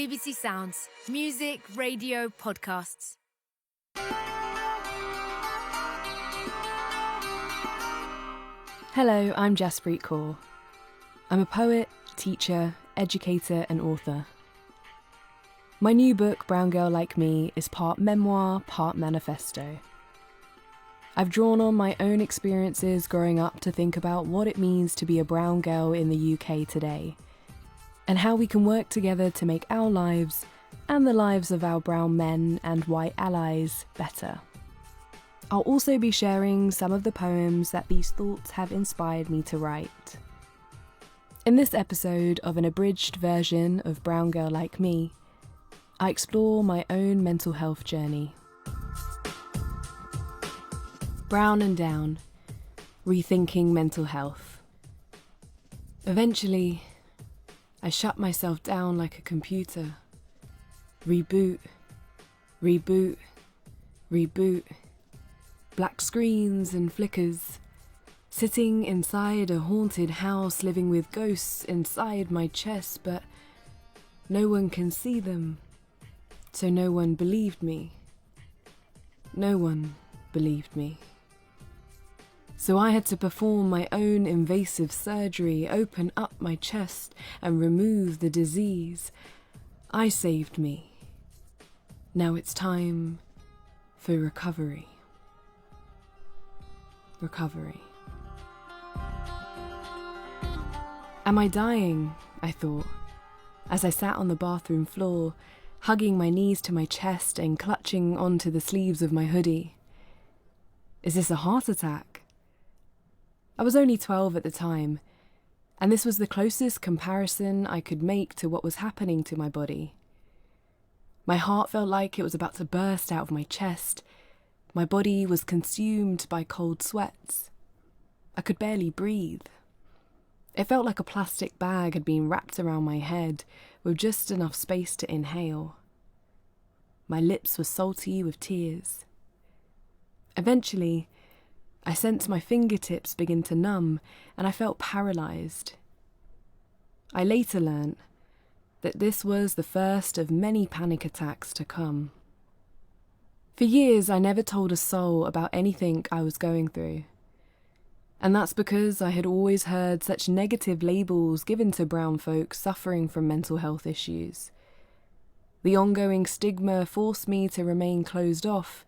BBC Sounds. Music, radio, podcasts. Hello, I'm Jaspreet Kaur. I'm a poet, teacher, educator and author. My new book, Brown Girl Like Me, is part memoir, part manifesto. I've drawn on my own experiences growing up to think about what it means to be a brown girl in the UK today, and how we can work together to make our lives, and the lives of our brown men and white allies, better. I'll also be sharing some of the poems that these thoughts have inspired me to write. In this episode of an abridged version of Brown Girl Like Me, I explore my own mental health journey. Brown and down, rethinking mental health. Eventually, I shut myself down like a computer. Reboot, reboot, reboot. Black screens and flickers. Sitting inside a haunted house, living with ghosts inside my chest, but no one can see them, so no one believed me. No one believed me. So I had to perform my own invasive surgery, open up my chest and remove the disease. I saved me. Now it's time for recovery. Recovery. Am I dying? I thought, as I sat on the bathroom floor, hugging my knees to my chest and clutching onto the sleeves of my hoodie. Is this a heart attack? I was only 12 at the time, and this was the closest comparison I could make to what was happening to my body. My heart felt like it was about to burst out of my chest. My body was consumed by cold sweats. I could barely breathe. It felt like a plastic bag had been wrapped around my head with just enough space to inhale. My lips were salty with tears. Eventually, I sensed my fingertips begin to numb and I felt paralysed. I later learnt that this was the first of many panic attacks to come. For years, I never told a soul about anything I was going through. And that's because I had always heard such negative labels given to brown folk suffering from mental health issues. The ongoing stigma forced me to remain closed off,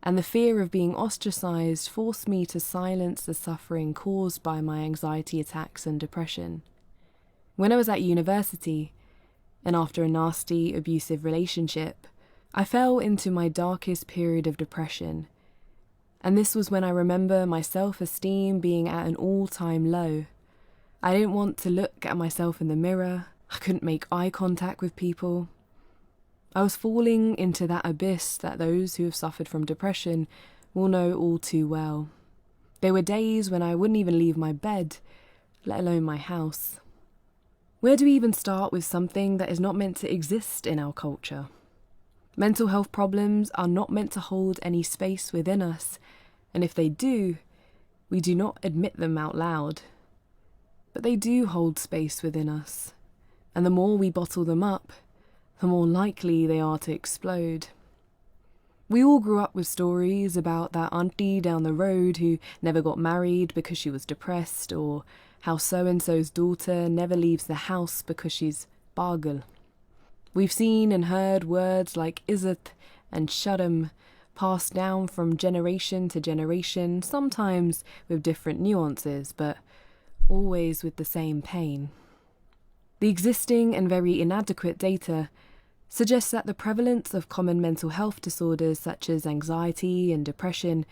and the fear of being ostracised forced me to silence the suffering caused by my anxiety attacks and depression. When I was at university, and after a nasty, abusive relationship, I fell into my darkest period of depression, and this was when I remember my self-esteem being at an all-time low. I didn't want to look at myself in the mirror, I couldn't make eye contact with people. I was falling into that abyss that those who have suffered from depression will know all too well. There were days when I wouldn't even leave my bed, let alone my house. Where do we even start with something that is not meant to exist in our culture? Mental health problems are not meant to hold any space within us, and if they do, we do not admit them out loud. But they do hold space within us, and the more we bottle them up, the more likely they are to explode. We all grew up with stories about that auntie down the road who never got married because she was depressed, or how so-and-so's daughter never leaves the house because she's bargal. We've seen and heard words like izzat and sharm passed down from generation to generation, sometimes with different nuances, but always with the same pain. The existing and very inadequate data suggests that the prevalence of common mental health disorders such as anxiety and depression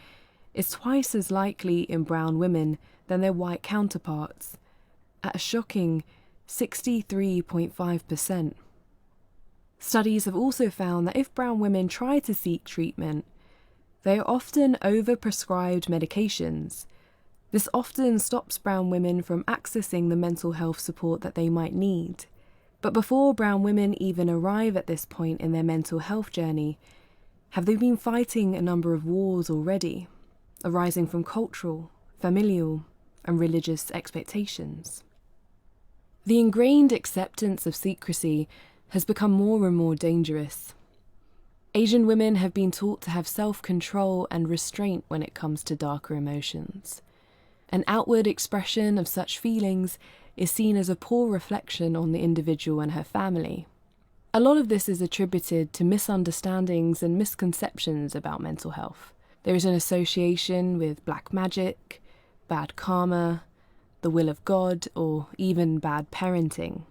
is twice as likely in brown women than their white counterparts, at a shocking 63.5%. Studies have also found that if brown women try to seek treatment, they are often overprescribed medications. This often stops brown women from accessing the mental health support that they might need. But before brown women even arrive at this point in their mental health journey, have they been fighting a number of wars already, arising from cultural, familial, and religious expectations? The ingrained acceptance of secrecy has become more and more dangerous. Asian women have been taught to have self-control and restraint when it comes to darker emotions. An outward expression of such feelings is seen as a poor reflection on the individual and her family. A lot of this is attributed to misunderstandings and misconceptions about mental health. There is an association with black magic, bad karma, the will of God, or even bad parenting.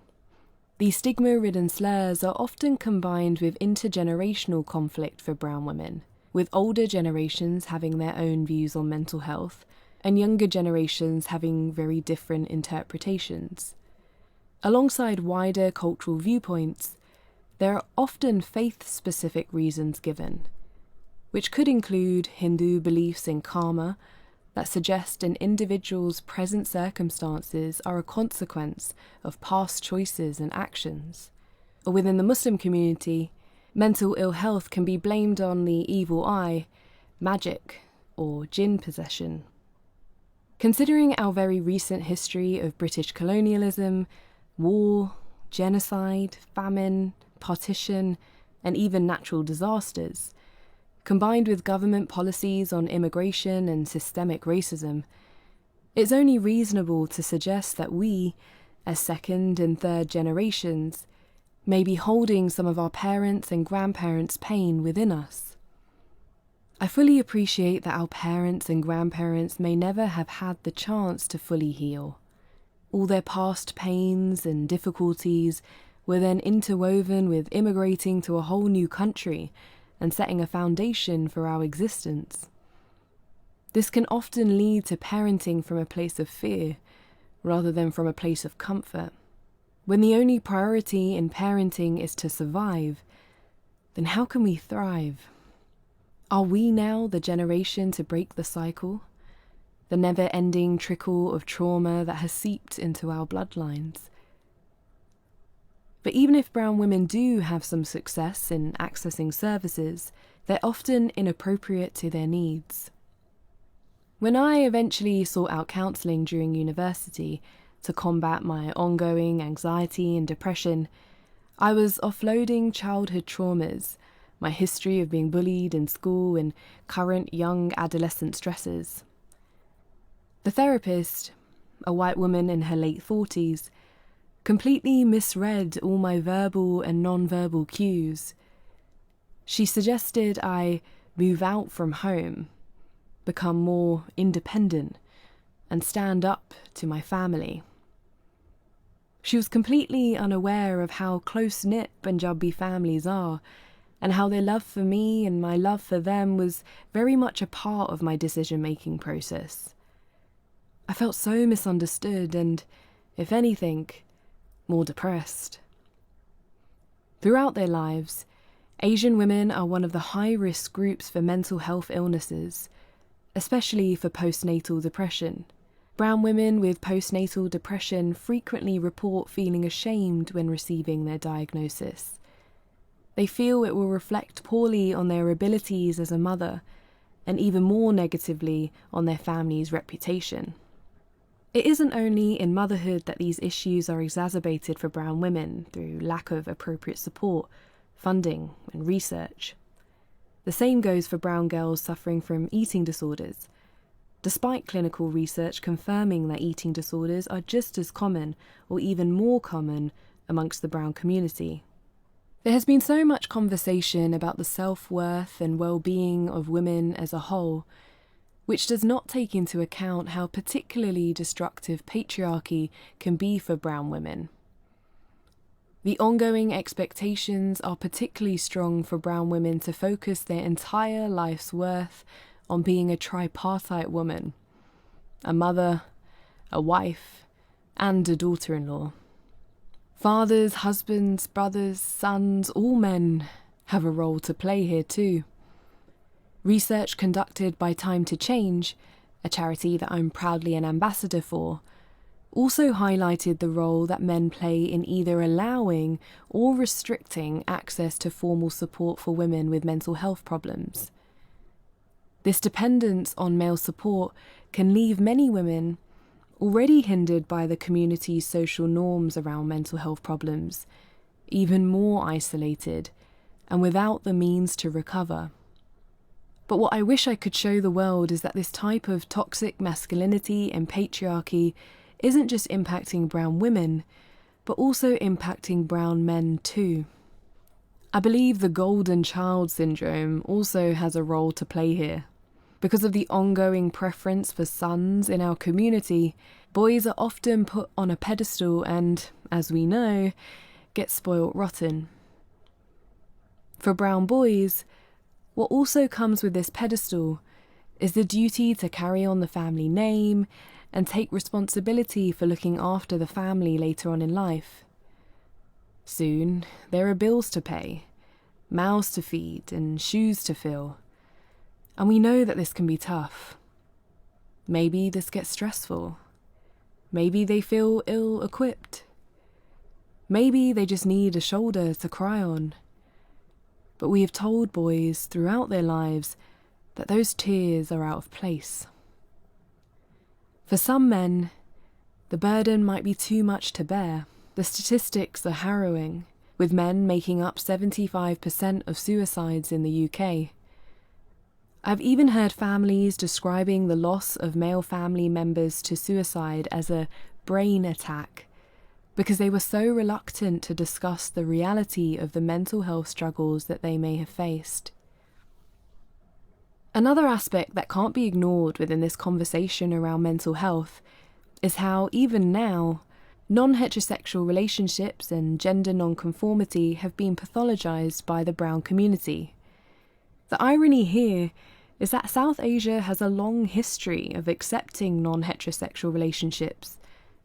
These stigma-ridden slurs are often combined with intergenerational conflict for brown women, with older generations having their own views on mental health and younger generations having very different interpretations. Alongside wider cultural viewpoints, there are often faith-specific reasons given, which could include Hindu beliefs in karma that suggest an individual's present circumstances are a consequence of past choices and actions. Or within the Muslim community, mental ill health can be blamed on the evil eye, magic, or jinn possession. Considering our very recent history of British colonialism, war, genocide, famine, partition, and even natural disasters, combined with government policies on immigration and systemic racism, it's only reasonable to suggest that we, as second and third generations, may be holding some of our parents' and grandparents' pain within us. I fully appreciate that our parents and grandparents may never have had the chance to fully heal. All their past pains and difficulties were then interwoven with immigrating to a whole new country and setting a foundation for our existence. This can often lead to parenting from a place of fear rather than from a place of comfort. When the only priority in parenting is to survive, then how can we thrive? Are we now the generation to break the cycle, the never-ending trickle of trauma that has seeped into our bloodlines? But even if brown women do have some success in accessing services, they're often inappropriate to their needs. When I eventually sought out counselling during university to combat my ongoing anxiety and depression, I was offloading childhood traumas, my history of being bullied in school and current young adolescent stresses. The therapist, a white woman in her late 40s, completely misread all my verbal and non-verbal cues. She suggested I move out from home, become more independent, and stand up to my family. She was completely unaware of how close-knit Punjabi families are, and how their love for me and my love for them was very much a part of my decision-making process. I felt so misunderstood and, if anything, more depressed. Throughout their lives, Asian women are one of the high-risk groups for mental health illnesses, especially for postnatal depression. Brown women with postnatal depression frequently report feeling ashamed when receiving their diagnosis. They feel it will reflect poorly on their abilities as a mother, and even more negatively on their family's reputation. It isn't only in motherhood that these issues are exacerbated for brown women through lack of appropriate support, funding, and research. The same goes for brown girls suffering from eating disorders, despite clinical research confirming that eating disorders are just as common or even more common amongst the brown community. There has been so much conversation about the self-worth and well-being of women as a whole, which does not take into account how particularly destructive patriarchy can be for brown women. The ongoing expectations are particularly strong for brown women to focus their entire life's worth on being a tripartite woman, a mother, a wife, and a daughter-in-law. Fathers, husbands, brothers, sons, all men have a role to play here too. Research conducted by Time to Change, a charity that I'm proudly an ambassador for, also highlighted the role that men play in either allowing or restricting access to formal support for women with mental health problems. This dependence on male support can leave many women, already hindered by the community's social norms around mental health problems, even more isolated, and without the means to recover. But what I wish I could show the world is that this type of toxic masculinity and patriarchy isn't just impacting brown women, but also impacting brown men too. I believe the golden child syndrome also has a role to play here. Because of the ongoing preference for sons in our community, boys are often put on a pedestal and, as we know, get spoilt rotten. For brown boys, what also comes with this pedestal is the duty to carry on the family name and take responsibility for looking after the family later on in life. Soon, there are bills to pay, mouths to feed, and shoes to fill. And we know that this can be tough. Maybe this gets stressful. Maybe they feel ill-equipped. Maybe they just need a shoulder to cry on. But we have told boys throughout their lives that those tears are out of place. For some men, the burden might be too much to bear. The statistics are harrowing, with men making up 75% of suicides in the UK. I've even heard families describing the loss of male family members to suicide as a brain attack, because they were so reluctant to discuss the reality of the mental health struggles that they may have faced. Another aspect that can't be ignored within this conversation around mental health is how, even now, non-heterosexual relationships and gender non-conformity have been pathologized by the brown community. The irony here is that South Asia has a long history of accepting non-heterosexual relationships,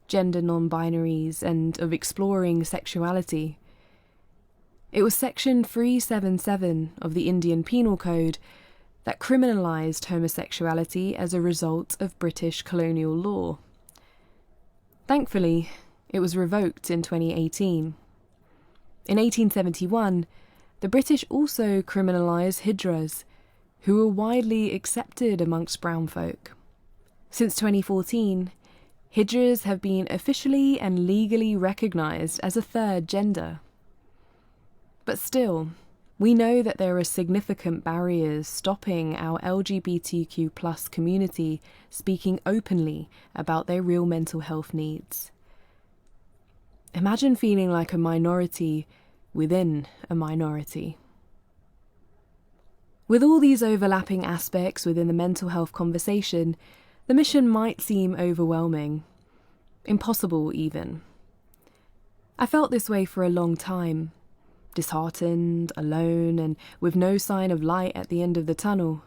gender non-binaries, and of exploring sexuality. It was Section 377 of the Indian Penal Code that criminalised homosexuality as a result of British colonial law. Thankfully, it was revoked in 2018. In 1871, the British also criminalised hijras, who were widely accepted amongst brown folk. Since 2014, hijras have been officially and legally recognised as a third gender. But still, we know that there are significant barriers stopping our LGBTQ+ community speaking openly about their real mental health needs. Imagine feeling like a minority within a minority. With all these overlapping aspects within the mental health conversation, the mission might seem overwhelming, impossible even. I felt this way for a long time, disheartened, alone, and with no sign of light at the end of the tunnel.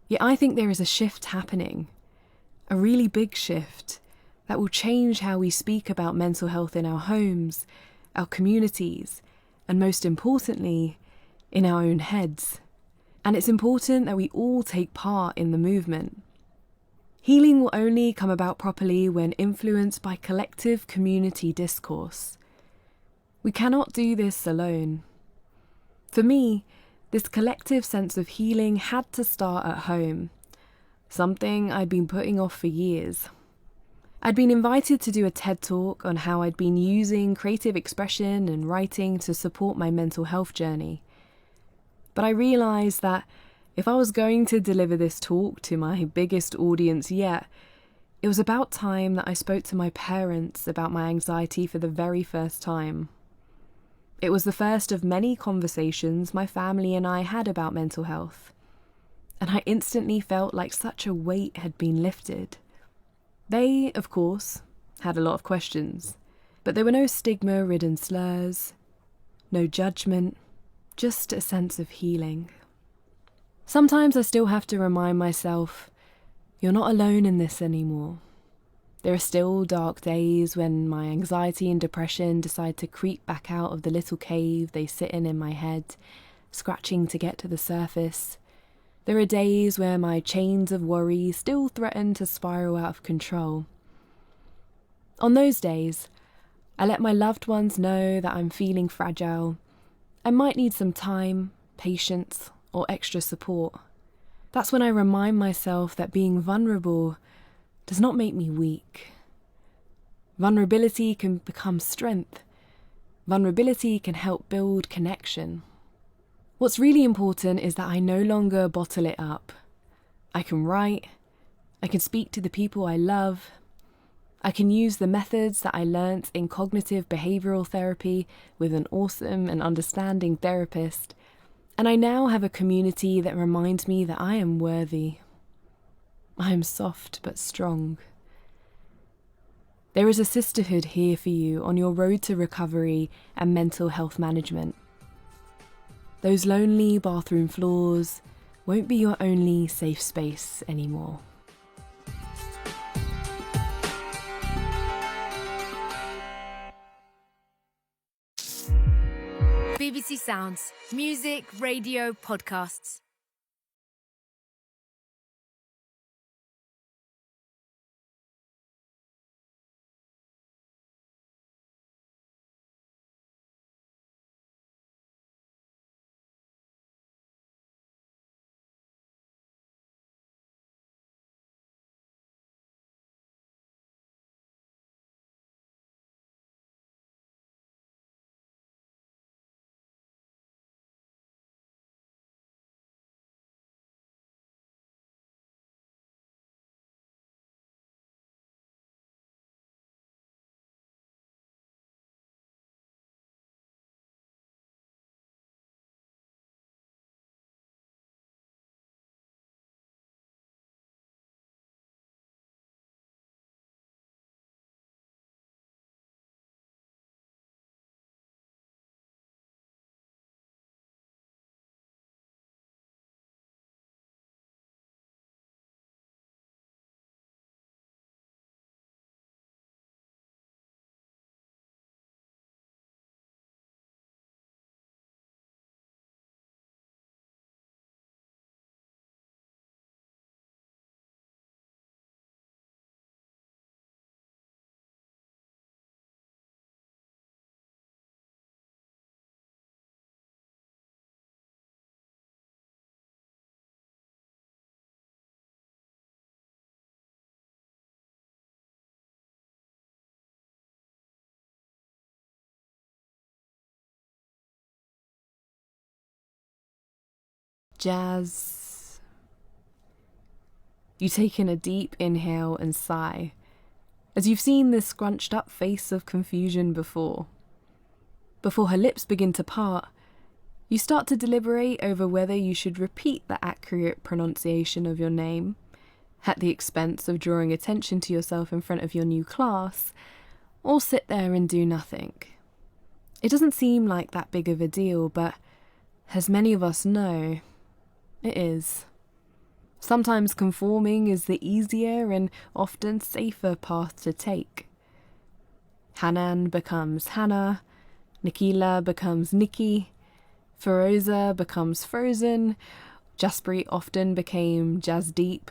Yet I think there is a shift happening, a really big shift, that will change how we speak about mental health in our homes, our communities, and most importantly, in our own heads. And it's important that we all take part in the movement. Healing will only come about properly when influenced by collective community discourse. We cannot do this alone. For me, this collective sense of healing had to start at home, something I'd been putting off for years. I'd been invited to do a TED Talk on how I'd been using creative expression and writing to support my mental health journey. But I realised that if I was going to deliver this talk to my biggest audience yet, it was about time that I spoke to my parents about my anxiety for the very first time. It was the first of many conversations my family and I had about mental health, and I instantly felt like such a weight had been lifted. They, of course, had a lot of questions, but there were no stigma-ridden slurs, no judgment, just a sense of healing. Sometimes I still have to remind myself, you're not alone in this anymore. There are still dark days when my anxiety and depression decide to creep back out of the little cave they sit in my head, scratching to get to the surface. There are days where my chains of worry still threaten to spiral out of control. On those days, I let my loved ones know that I'm feeling fragile. I might need some time, patience, or extra support. That's when I remind myself that being vulnerable does not make me weak. Vulnerability can become strength, Vulnerability can help build connection. What's really important is that I no longer bottle it up. I can write, I can speak to the people I love, I can use the methods that I learnt in cognitive behavioural therapy with an awesome and understanding therapist, and I now have a community that reminds me that I am worthy. I am soft but strong. There is a sisterhood here for you on your road to recovery and mental health management. Those lonely bathroom floors won't be your only safe space anymore. BBC Sounds, music, radio, podcasts. Jazz. You take in a deep inhale and sigh, as you've seen this scrunched up face of confusion before. Before her lips begin to part, you start to deliberate over whether you should repeat the accurate pronunciation of your name, at the expense of drawing attention to yourself in front of your new class, or sit there and do nothing. It doesn't seem like that big of a deal, but as many of us know, it is. Sometimes conforming is the easier and often safer path to take. Hanan becomes Hannah, Nikila becomes Nikki, Feroza becomes Frozen, Jaspreet often became Jasdeep,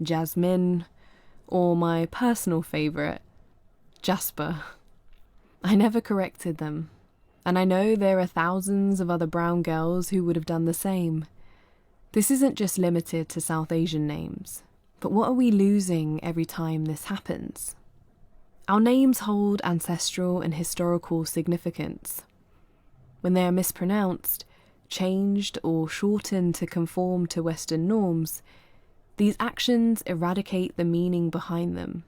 Jasmine, or my personal favourite, Jasper. I never corrected them, and I know there are thousands of other brown girls who would have done the same. This isn't just limited to South Asian names, but what are we losing every time this happens? Our names hold ancestral and historical significance. When they are mispronounced, changed, or shortened to conform to Western norms, these actions eradicate the meaning behind them.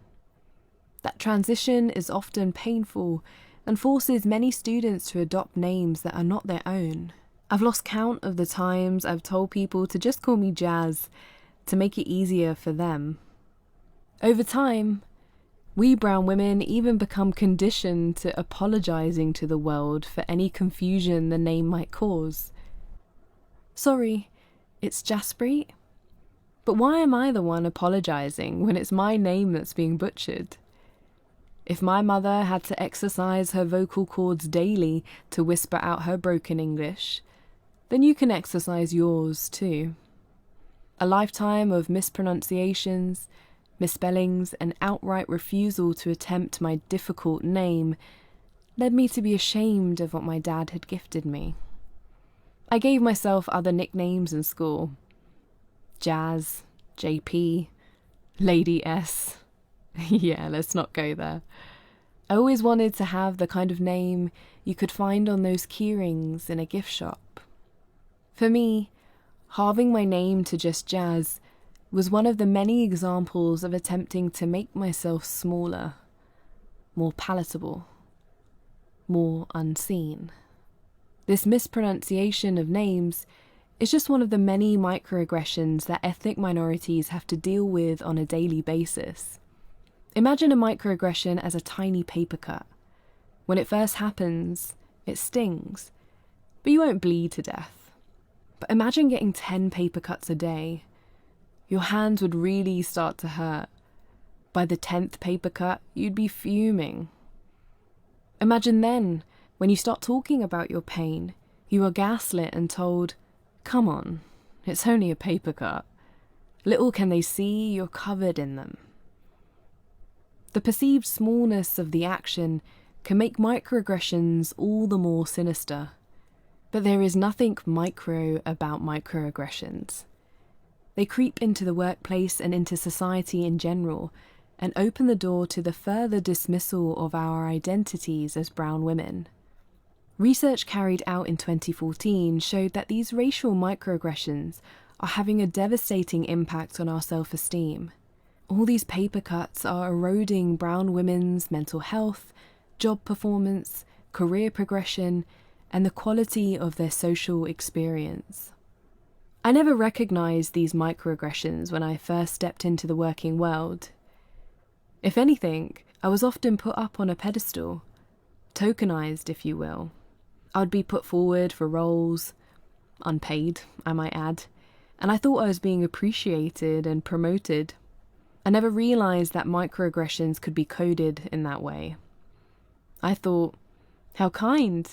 That transition is often painful and forces many students to adopt names that are not their own. I've lost count of the times I've told people to just call me Jazz to make it easier for them. Over time, we brown women even become conditioned to apologising to the world for any confusion the name might cause. Sorry, it's Jaspreet? But why am I the one apologising when it's my name that's being butchered? If my mother had to exercise her vocal cords daily to whisper out her broken English, then you can exercise yours too. A lifetime of mispronunciations, misspellings, and outright refusal to attempt my difficult name led me to be ashamed of what my dad had gifted me. I gave myself other nicknames in school. Jazz, JP, Lady S. Yeah, let's not go there. I always wanted to have the kind of name you could find on those keyrings in a gift shop. For me, halving my name to just Jazz was one of the many examples of attempting to make myself smaller, more palatable, more unseen. This mispronunciation of names is just one of the many microaggressions that ethnic minorities have to deal with on a daily basis. Imagine a microaggression as a tiny paper cut. When it first happens, it stings, but you won't bleed to death. But imagine getting 10 paper cuts a day. Your hands would really start to hurt. By the 10th paper cut, you'd be fuming. Imagine then, when you start talking about your pain, you are gaslit and told, "Come on, it's only a paper cut." Little can they see you're covered in them. The perceived smallness of the action can make microaggressions all the more sinister. But there is nothing micro about microaggressions. They creep into the workplace and into society in general, and open the door to the further dismissal of our identities as brown women. Research carried out in 2014 showed that these racial microaggressions are having a devastating impact on our self-esteem. All these paper cuts are eroding brown women's mental health, job performance, career progression, and the quality of their social experience. I never recognized these microaggressions when I first stepped into the working world. If anything, I was often put up on a pedestal, tokenized, if you will. I would be put forward for roles, unpaid, I might add, and I thought I was being appreciated and promoted. I never realized that microaggressions could be coded in that way. I thought, how kind,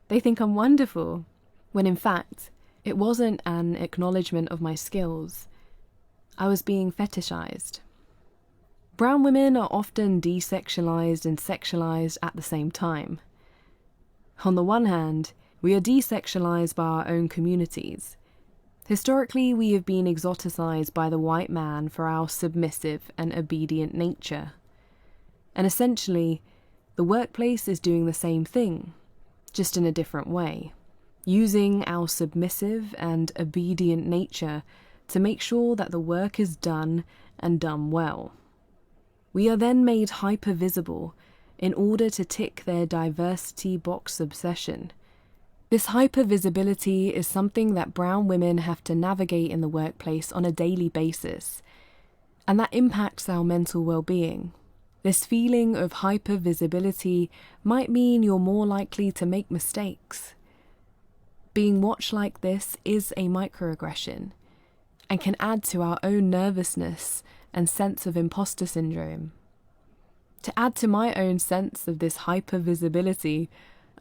they think I'm wonderful, when in fact, it wasn't an acknowledgement of my skills. I was being fetishized. Brown women are often desexualized and sexualized at the same time. On the one hand, we are desexualized by our own communities. Historically, we have been exoticized by the white man for our submissive and obedient nature. And essentially, the workplace is doing the same thing, just in a different way, using our submissive and obedient nature to make sure that the work is done and done well. We are then made hyper-visible in order to tick their diversity box obsession. This hyper-visibility is something that brown women have to navigate in the workplace on a daily basis, and that impacts our mental well-being. This feeling of hyper-visibility might mean you're more likely to make mistakes. Being watched like this is a microaggression, and can add to our own nervousness and sense of imposter syndrome. To add to my own sense of this hyper-visibility,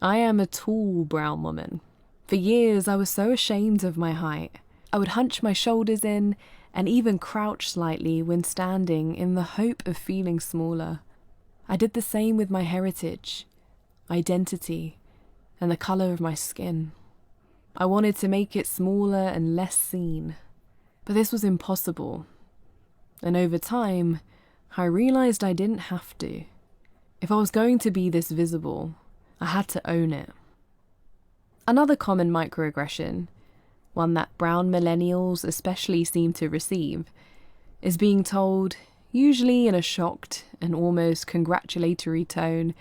I am a tall brown woman. For years, I was so ashamed of my height. I would hunch my shoulders in and even crouch slightly when standing in the hope of feeling smaller. I did the same with my heritage, identity, and the colour of my skin. I wanted to make it smaller and less seen. But this was impossible. And over time, I realised I didn't have to. If I was going to be this visible, I had to own it. Another common microaggression, one that brown millennials especially seem to receive, is being told, usually in a shocked and almost congratulatory tone,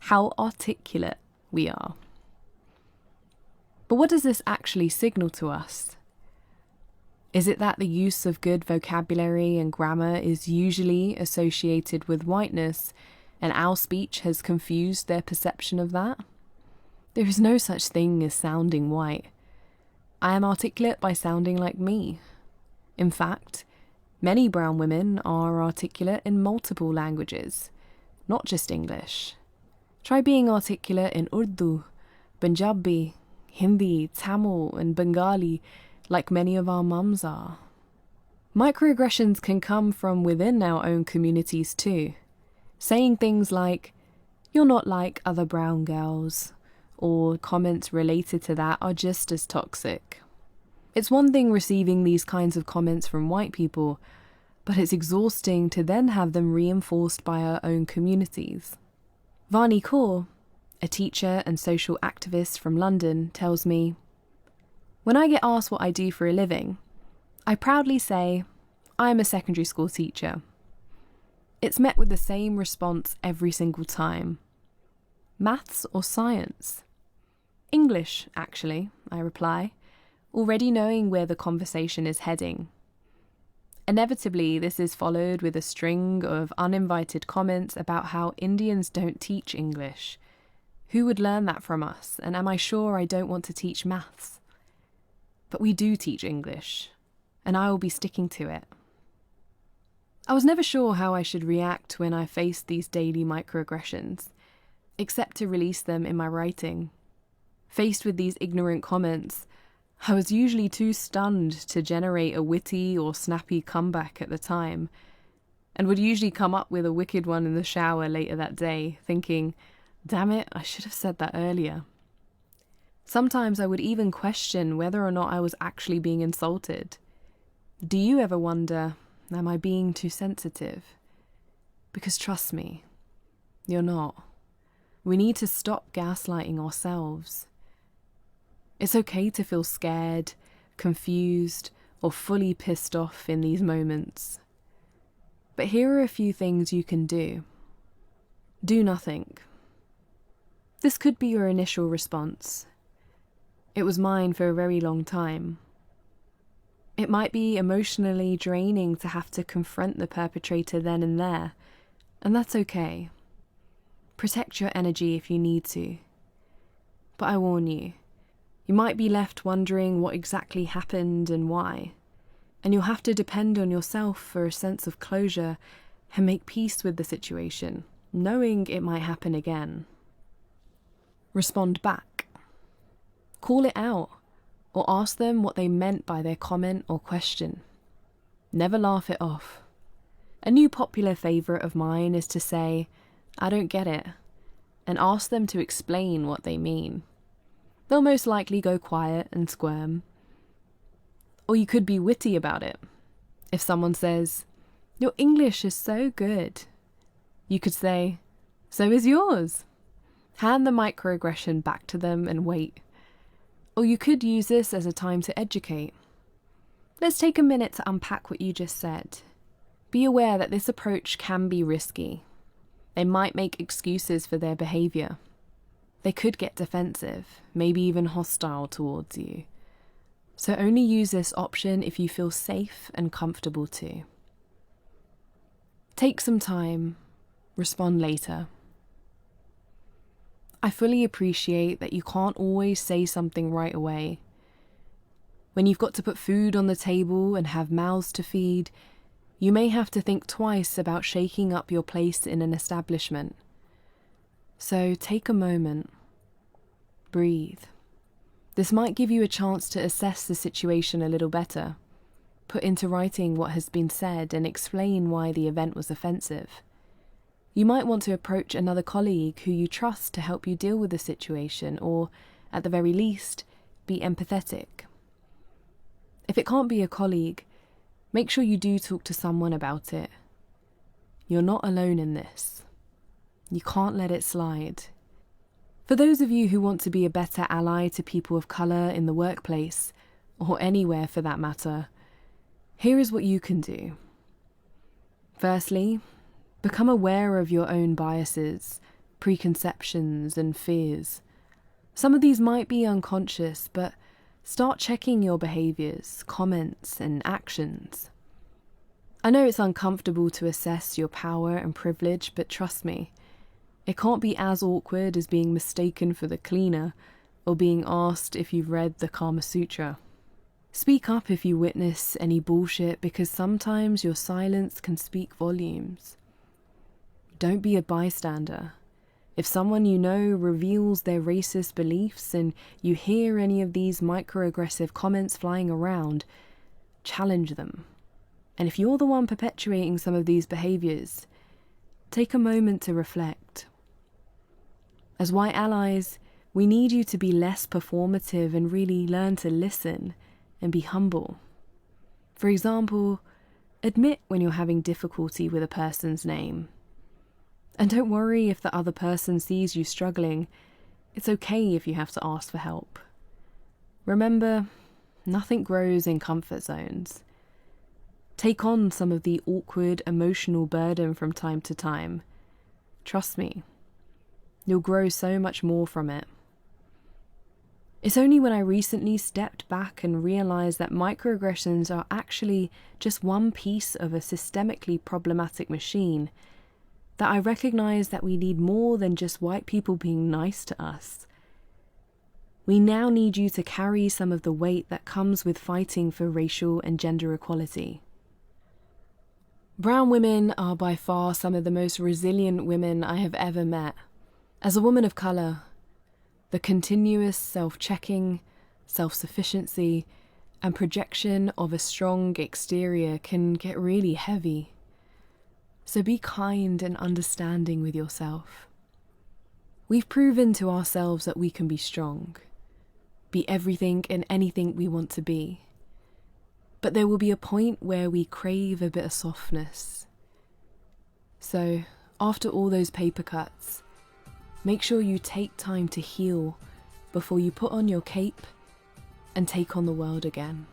how articulate we are. But what does this actually signal to us? Is it that the use of good vocabulary and grammar is usually associated with whiteness, and our speech has confused their perception of that? There is no such thing as sounding white. I am articulate by sounding like me. In fact, many brown women are articulate in multiple languages, not just English. Try being articulate in Urdu, Punjabi, Hindi, Tamil, and Bengali, like many of our mums are. Microaggressions can come from within our own communities too. Saying things like, "You're not like other brown girls," or comments related to that are just as toxic. It's one thing receiving these kinds of comments from white people, but it's exhausting to then have them reinforced by our own communities. Varney Kaur, a teacher and social activist from London, tells me, "When I get asked what I do for a living, I proudly say, I am a secondary school teacher. It's met with the same response every single time. Maths or science? English, actually," I reply, already knowing where the conversation is heading. Inevitably, this is followed with a string of uninvited comments about how Indians don't teach English. Who would learn that from us? And am I sure I don't want to teach maths? But we do teach English, and I will be sticking to it. I was never sure how I should react when I faced these daily microaggressions, except to release them in my writing. Faced with these ignorant comments, I was usually too stunned to generate a witty or snappy comeback at the time, and would usually come up with a wicked one in the shower later that day, thinking, damn it, I should have said that earlier. Sometimes I would even question whether or not I was actually being insulted. Do you ever wonder, am I being too sensitive? Because trust me, you're not. We need to stop gaslighting ourselves. It's okay to feel scared, confused, or fully pissed off in these moments. But here are a few things you can do. Do nothing. This could be your initial response. It was mine for a very long time. It might be emotionally draining to have to confront the perpetrator then and there, and that's okay. Protect your energy if you need to. But I warn you, you might be left wondering what exactly happened and why, and you'll have to depend on yourself for a sense of closure and make peace with the situation, knowing it might happen again. Respond back. Call it out, or ask them what they meant by their comment or question. Never laugh it off. A new popular favourite of mine is to say, "I don't get it," and ask them to explain what they mean. They'll most likely go quiet and squirm. Or you could be witty about it. If someone says, "Your English is so good," you could say, "So is yours." Hand the microaggression back to them and wait. Or you could use this as a time to educate. Let's take a minute to unpack what you just said. Be aware that this approach can be risky. They might make excuses for their behaviour. They could get defensive, maybe even hostile towards you. So only use this option if you feel safe and comfortable to. Take some time, respond later. I fully appreciate that you can't always say something right away. When you've got to put food on the table and have mouths to feed, you may have to think twice about shaking up your place in an establishment. So take a moment. Breathe. This might give you a chance to assess the situation a little better, put into writing what has been said and explain why the event was offensive. You might want to approach another colleague who you trust to help you deal with the situation, or, at the very least, be empathetic. If it can't be a colleague, make sure you do talk to someone about it. You're not alone in this. You can't let it slide. For those of you who want to be a better ally to people of colour in the workplace, or anywhere for that matter, here is what you can do. Firstly, become aware of your own biases, preconceptions, and fears. Some of these might be unconscious, but start checking your behaviours, comments, and actions. I know it's uncomfortable to assess your power and privilege, but trust me, it can't be as awkward as being mistaken for the cleaner or being asked if you've read the Kama Sutra. Speak up if you witness any bullshit, because sometimes your silence can speak volumes. Don't be a bystander. If someone you know reveals their racist beliefs and you hear any of these microaggressive comments flying around, challenge them. And if you're the one perpetuating some of these behaviours, take a moment to reflect. As white allies, we need you to be less performative and really learn to listen and be humble. For example, admit when you're having difficulty with a person's name. And don't worry if the other person sees you struggling. It's okay if you have to ask for help. Remember, nothing grows in comfort zones. Take on some of the awkward emotional burden from time to time. Trust me, you'll grow so much more from it. It's only when I recently stepped back and realised that microaggressions are actually just one piece of a systemically problematic machine that I recognised that we need more than just white people being nice to us. We now need you to carry some of the weight that comes with fighting for racial and gender equality. Brown women are by far some of the most resilient women I have ever met. As a woman of colour, the continuous self-checking, self-sufficiency, and projection of a strong exterior can get really heavy. So be kind and understanding with yourself. We've proven to ourselves that we can be strong, be everything and anything we want to be. But there will be a point where we crave a bit of softness. So, after all those paper cuts, make sure you take time to heal before you put on your cape and take on the world again.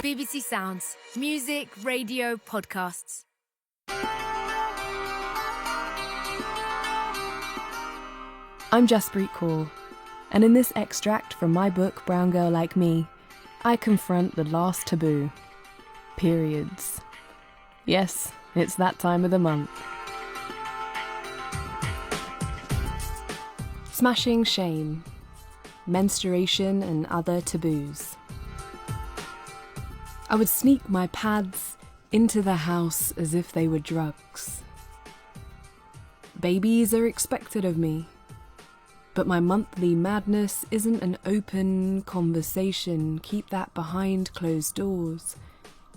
BBC Sounds, music, radio, podcasts. I'm Jaspreet Kaur, and in this extract from my book Brown Girl Like Me, I confront the last taboo: periods. Yes, it's that time of the month. Smashing shame, menstruation and other taboos. I would sneak my pads into the house as if they were drugs. Babies are expected of me, but my monthly madness isn't an open conversation. Keep that behind closed doors,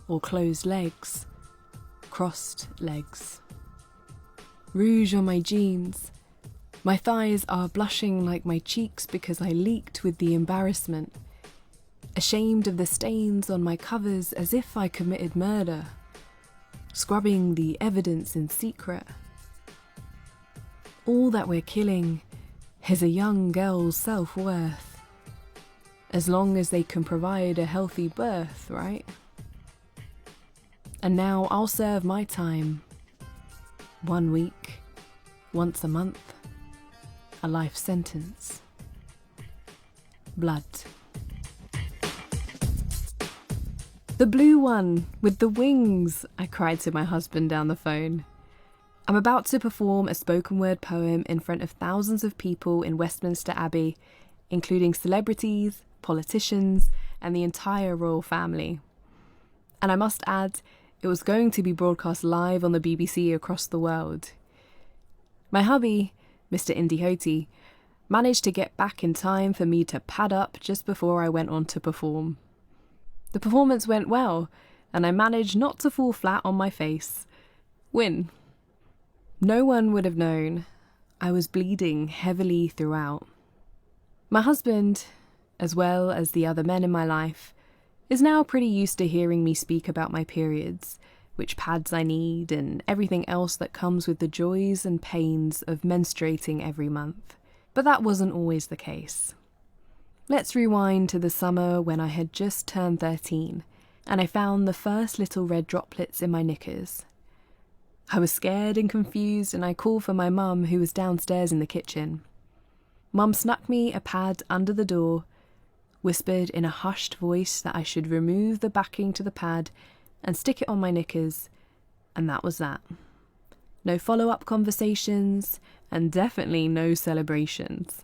or closed legs, crossed legs. Rouge on my jeans. My thighs are blushing like my cheeks because I leaked with the embarrassment. Ashamed of the stains on my covers as if I committed murder. Scrubbing the evidence in secret. All that we're killing is a young girl's self-worth. As long as they can provide a healthy birth, right? And now I'll serve my time. 1 week, once a month, a life sentence. Blood. The blue one, with the wings, I cried to my husband down the phone. I'm about to perform a spoken word poem in front of thousands of people in Westminster Abbey, including celebrities, politicians, and the entire royal family. And I must add, it was going to be broadcast live on the BBC across the world. My hubby, Mr. Indy Hoti, managed to get back in time for me to pad up just before I went on to perform. The performance went well, and I managed not to fall flat on my face. Win. No one would have known. I was bleeding heavily throughout. My husband, as well as the other men in my life, is now pretty used to hearing me speak about my periods, which pads I need, and everything else that comes with the joys and pains of menstruating every month. But that wasn't always the case. Let's rewind to the summer when I had just turned 13, and I found the first little red droplets in my knickers. I was scared and confused, and I called for my mum, who was downstairs in the kitchen. Mum snuck me a pad under the door, whispered in a hushed voice that I should remove the backing to the pad and stick it on my knickers, and that was that. No follow-up conversations, and definitely no celebrations.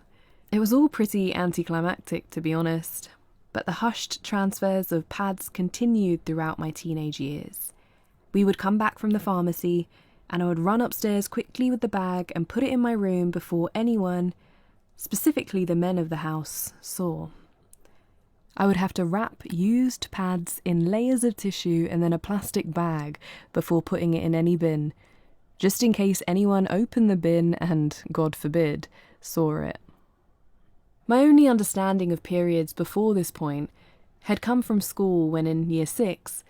It was all pretty anticlimactic, to be honest, but the hushed transfers of pads continued throughout my teenage years. We would come back from the pharmacy, and I would run upstairs quickly with the bag and put it in my room before anyone, specifically the men of the house, saw. I would have to wrap used pads in layers of tissue and then a plastic bag before putting it in any bin, just in case anyone opened the bin and, God forbid, saw it. My only understanding of periods before this point had come from school when in year 6,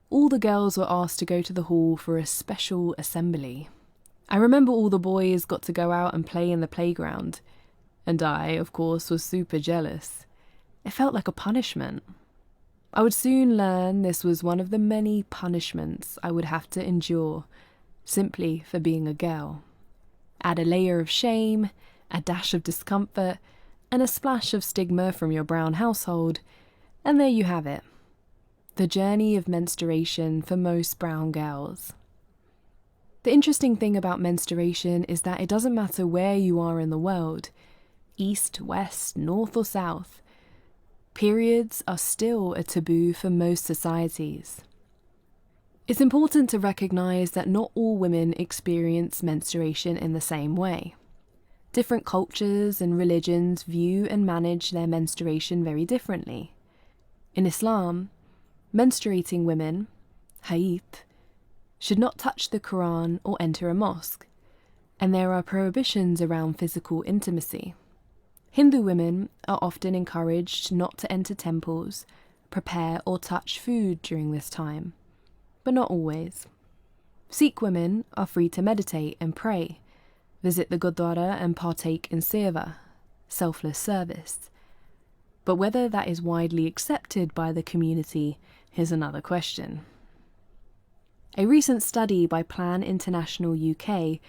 all the girls were asked to go to the hall for a special assembly. I remember all the boys got to go out and play in the playground, and I, of course, was super jealous. It felt like a punishment. I would soon learn this was one of the many punishments I would have to endure, simply for being a girl. Add a layer of shame, a dash of discomfort, and a splash of stigma from your brown household, and there you have it. The journey of menstruation for most brown girls. The interesting thing about menstruation is that it doesn't matter where you are in the world, east, west, north or south, periods are still a taboo for most societies. It's important to recognise that not all women experience menstruation in the same way. Different cultures and religions view and manage their menstruation very differently. In Islam, menstruating women, haid, should not touch the Quran or enter a mosque, and there are prohibitions around physical intimacy. Hindu women are often encouraged not to enter temples, prepare or touch food during this time, but not always. Sikh women are free to meditate and pray, visit the Gurdwara and partake in seva, selfless service. But whether that is widely accepted by the community is another question. A recent study by Plan International UK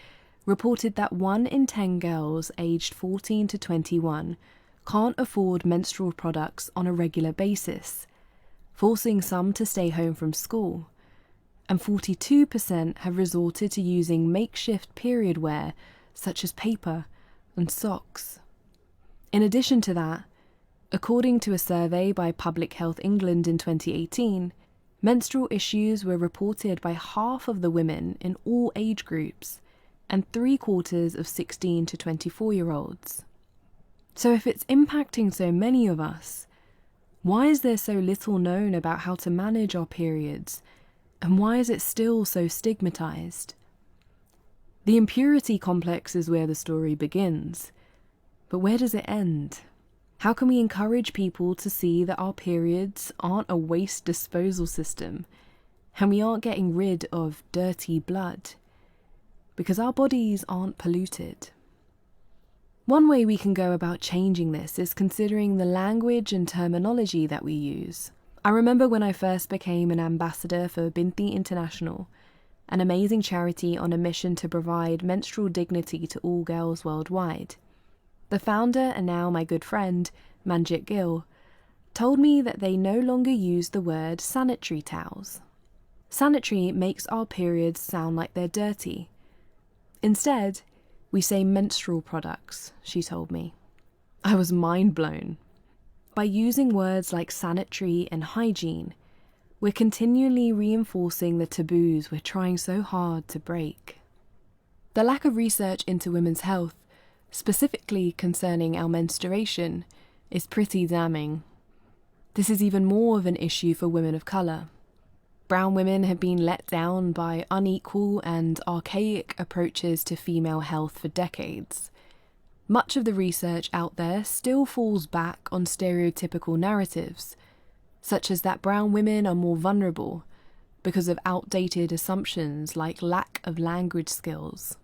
reported that 1 in 10 girls aged 14 to 21 can't afford menstrual products on a regular basis, forcing some to stay home from school, and 42% have resorted to using makeshift period wear such as paper and socks. In addition to that, according to a survey by Public Health England in 2018, menstrual issues were reported by half of the women in all age groups and 3/4 of 16 to 24-year-olds. So if it's impacting so many of us, why is there so little known about how to manage our periods, and why is it still so stigmatized? The impurity complex is where the story begins, but where does it end? How can we encourage people to see that our periods aren't a waste disposal system, and we aren't getting rid of dirty blood? Because our bodies aren't polluted. One way we can go about changing this is considering the language and terminology that we use. I remember when I first became an ambassador for Binti International, an amazing charity on a mission to provide menstrual dignity to all girls worldwide. The founder and now my good friend, Manjit Gill, told me that they no longer use the word sanitary towels. Sanitary makes our periods sound like they're dirty. Instead, we say menstrual products, she told me. I was mind blown. By using words like sanitary and hygiene, we're continually reinforcing the taboos we're trying so hard to break. The lack of research into women's health, specifically concerning our menstruation, is pretty damning. This is even more of an issue for women of colour. Brown women have been let down by unequal and archaic approaches to female health for decades. Much of the research out there still falls back on stereotypical narratives, such as that brown women are more vulnerable because of outdated assumptions like lack of language skills.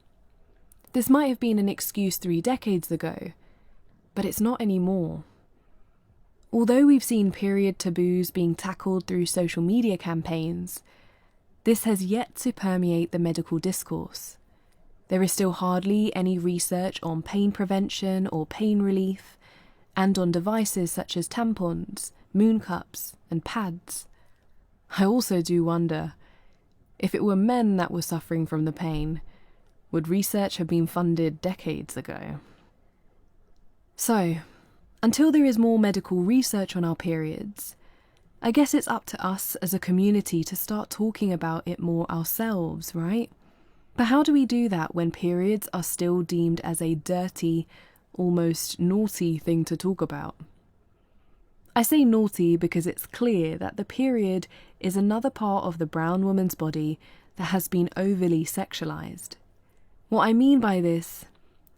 This might have been an excuse 3 decades ago, but it's not anymore. Although we've seen period taboos being tackled through social media campaigns, this has yet to permeate the medical discourse. There is still hardly any research on pain prevention or pain relief, and on devices such as tampons, moon cups, and pads. I also do wonder, if it were men that were suffering from the pain, would research have been funded decades ago? So, until there is more medical research on our periods, I guess it's up to us as a community to start talking about it more ourselves, right? But how do we do that when periods are still deemed as a dirty, almost naughty thing to talk about? I say naughty because it's clear that the period is another part of the brown woman's body that has been overly sexualized. What I mean by this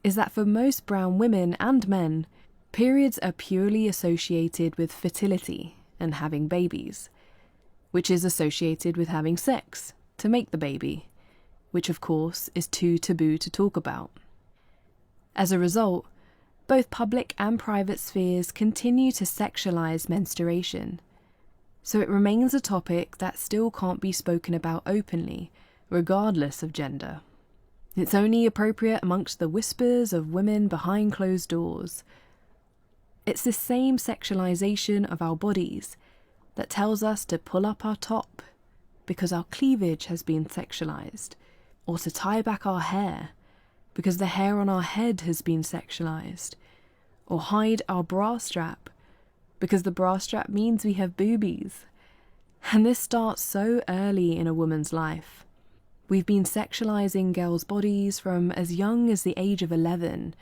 is that for most brown women and men, periods are purely associated with fertility and having babies, which is associated with having sex to make the baby, which of course is too taboo to talk about. As a result, both public and private spheres continue to sexualize menstruation, so it remains a topic that still can't be spoken about openly, regardless of gender. It's only appropriate amongst the whispers of women behind closed doors. It's the same sexualization of our bodies that tells us to pull up our top because our cleavage has been sexualized, or to tie back our hair because the hair on our head has been sexualized, or hide our bra strap because the bra strap means we have boobies. And this starts so early in a woman's life. We've been sexualizing girls' bodies from as young as the age of 11,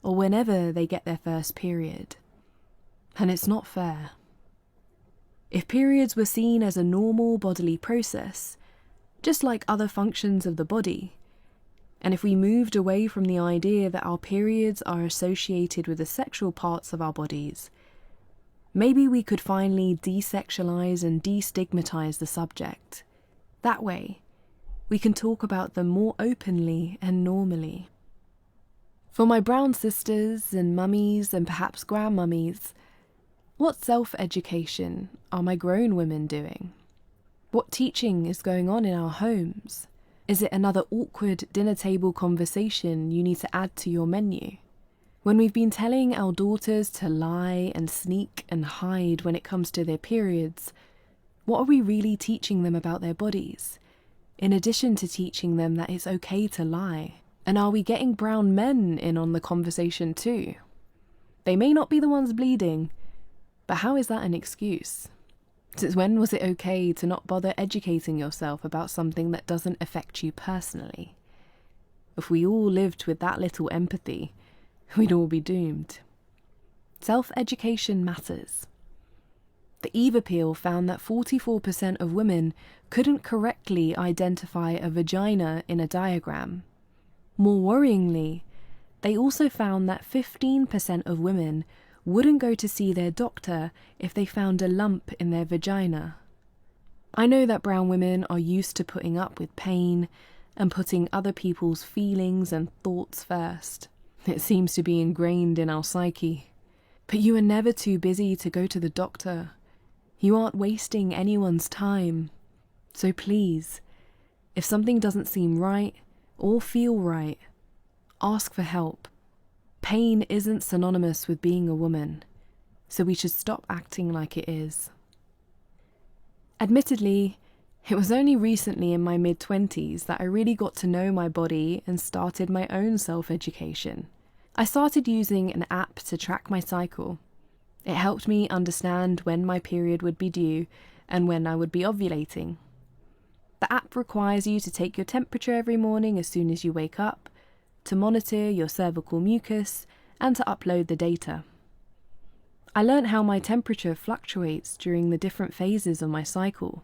or whenever they get their first period. And it's not fair. If periods were seen as a normal bodily process, just like other functions of the body, and if we moved away from the idea that our periods are associated with the sexual parts of our bodies, maybe we could finally desexualize and destigmatize the subject. That way, we can talk about them more openly and normally. For my brown sisters and mummies and perhaps grandmummies, what self-education are my grown women doing? What teaching is going on in our homes? Is it another awkward dinner table conversation you need to add to your menu? When we've been telling our daughters to lie and sneak and hide when it comes to their periods, what are we really teaching them about their bodies, in addition to teaching them that it's okay to lie? And are we getting brown men in on the conversation too? They may not be the ones bleeding, but how is that an excuse? Since when was it okay to not bother educating yourself about something that doesn't affect you personally? If we all lived with that little empathy, we'd all be doomed. Self-education matters. The Eve Appeal found that 44% of women couldn't correctly identify a vagina in a diagram. More worryingly, they also found that 15% of women wouldn't go to see their doctor if they found a lump in their vagina. I know that brown women are used to putting up with pain and putting other people's feelings and thoughts first. It seems to be ingrained in our psyche. But you are never too busy to go to the doctor. You aren't wasting anyone's time. So please, if something doesn't seem right or feel right, ask for help. Pain isn't synonymous with being a woman, so we should stop acting like it is. Admittedly, it was only recently in my mid-20s that I really got to know my body and started my own self-education. I started using an app to track my cycle. It helped me understand when my period would be due and when I would be ovulating. The app requires you to take your temperature every morning as soon as you wake up, to monitor your cervical mucus, and to upload the data. I learned how my temperature fluctuates during the different phases of my cycle,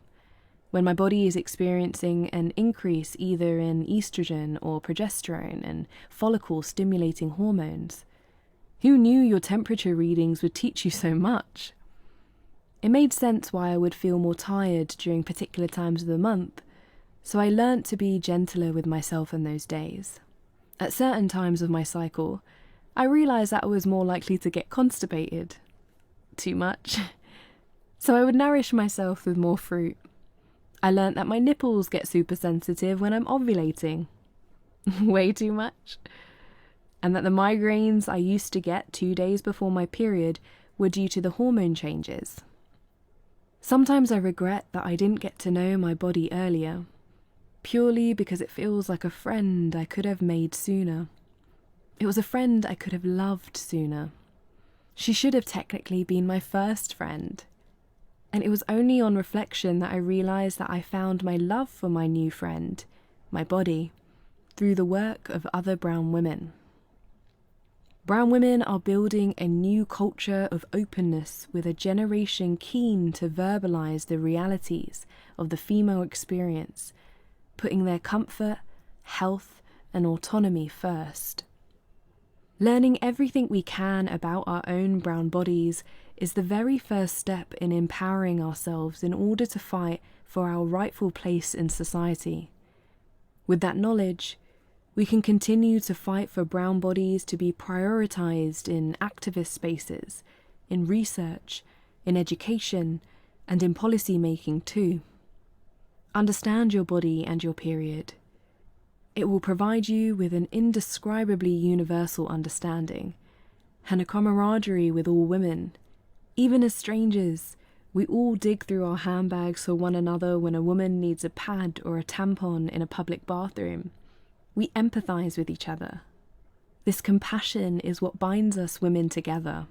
when my body is experiencing an increase either in estrogen or progesterone and follicle-stimulating hormones. Who knew your temperature readings would teach you so much? It made sense why I would feel more tired during particular times of the month, so I learnt to be gentler with myself in those days. At certain times of my cycle, I realised that I was more likely to get constipated. Too much. So I would nourish myself with more fruit. I learnt that my nipples get super sensitive when I'm ovulating. Way too much. And that the migraines I used to get 2 days before my period were due to the hormone changes. Sometimes I regret that I didn't get to know my body earlier, purely because it feels like a friend I could have made sooner. It was a friend I could have loved sooner. She should have technically been my first friend. And it was only on reflection that I realised that I found my love for my new friend, my body, through the work of other brown women. Brown women are building a new culture of openness with a generation keen to verbalise the realities of the female experience, putting their comfort, health, and autonomy first. Learning everything we can about our own brown bodies is the very first step in empowering ourselves in order to fight for our rightful place in society. With that knowledge, we can continue to fight for brown bodies to be prioritised in activist spaces, in research, in education, and in policy making too. Understand your body and your period. It will provide you with an indescribably universal understanding and a camaraderie with all women. Even as strangers, we all dig through our handbags for one another when a woman needs a pad or a tampon in a public bathroom. We empathise with each other. This compassion is what binds us women together.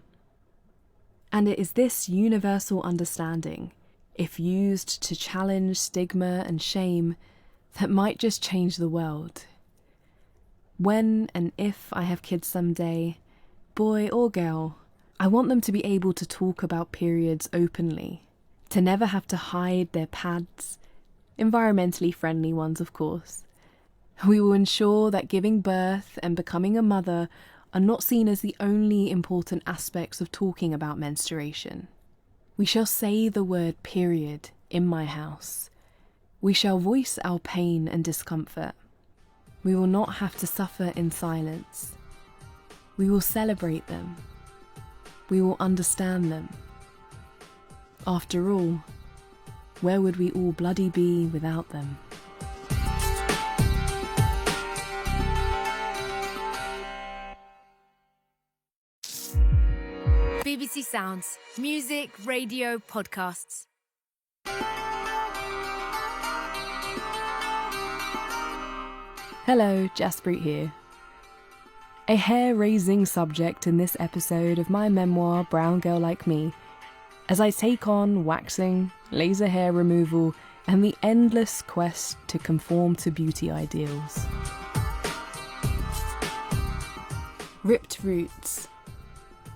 And it is this universal understanding, if used to challenge stigma and shame, that might just change the world. When and if I have kids someday, boy or girl, I want them to be able to talk about periods openly, to never have to hide their pads, environmentally friendly ones of course. We will ensure that giving birth and becoming a mother are not seen as the only important aspects of talking about menstruation. We shall say the word period in my house. We shall voice our pain and discomfort. We will not have to suffer in silence. We will celebrate them. We will understand them. After all, where would we all bloody be without them? BBC Sounds. Music, radio, podcasts. Hello, Jaspreet here. A hair-raising subject in this episode of my memoir, Brown Girl Like Me, as I take on waxing, laser hair removal, and the endless quest to conform to beauty ideals. Ripped roots,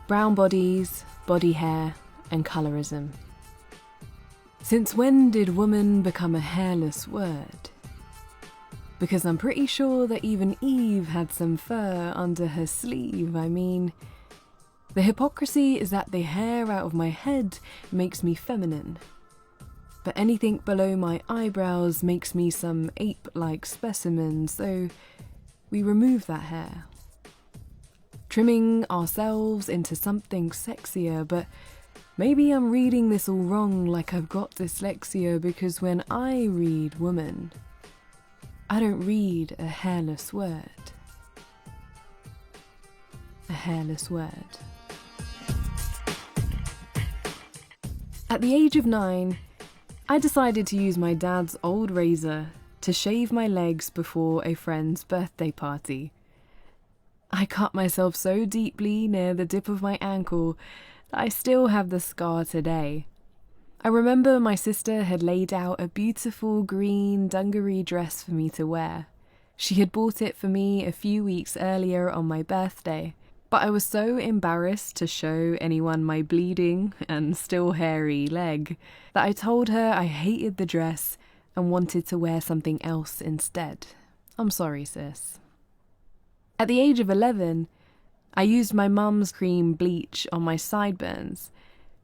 brown bodies, body hair, and colorism. Since when did woman become a hairless word? Because I'm pretty sure that even Eve had some fur under her sleeve. I mean, the hypocrisy is that the hair out of my head makes me feminine, but anything below my eyebrows makes me some ape-like specimen, so we remove that hair, trimming ourselves into something sexier. But maybe I'm reading this all wrong, like I've got dyslexia, because when I read woman, I don't read a hairless word. A hairless word. At the age of 9, I decided to use my dad's old razor to shave my legs before a friend's birthday party. I cut myself so deeply near the dip of my ankle that I still have the scar today. I remember my sister had laid out a beautiful green dungaree dress for me to wear. She had bought it for me a few weeks earlier on my birthday, but I was so embarrassed to show anyone my bleeding and still hairy leg that I told her I hated the dress and wanted to wear something else instead. I'm sorry, sis. At the age of 11, I used my mum's cream bleach on my sideburns,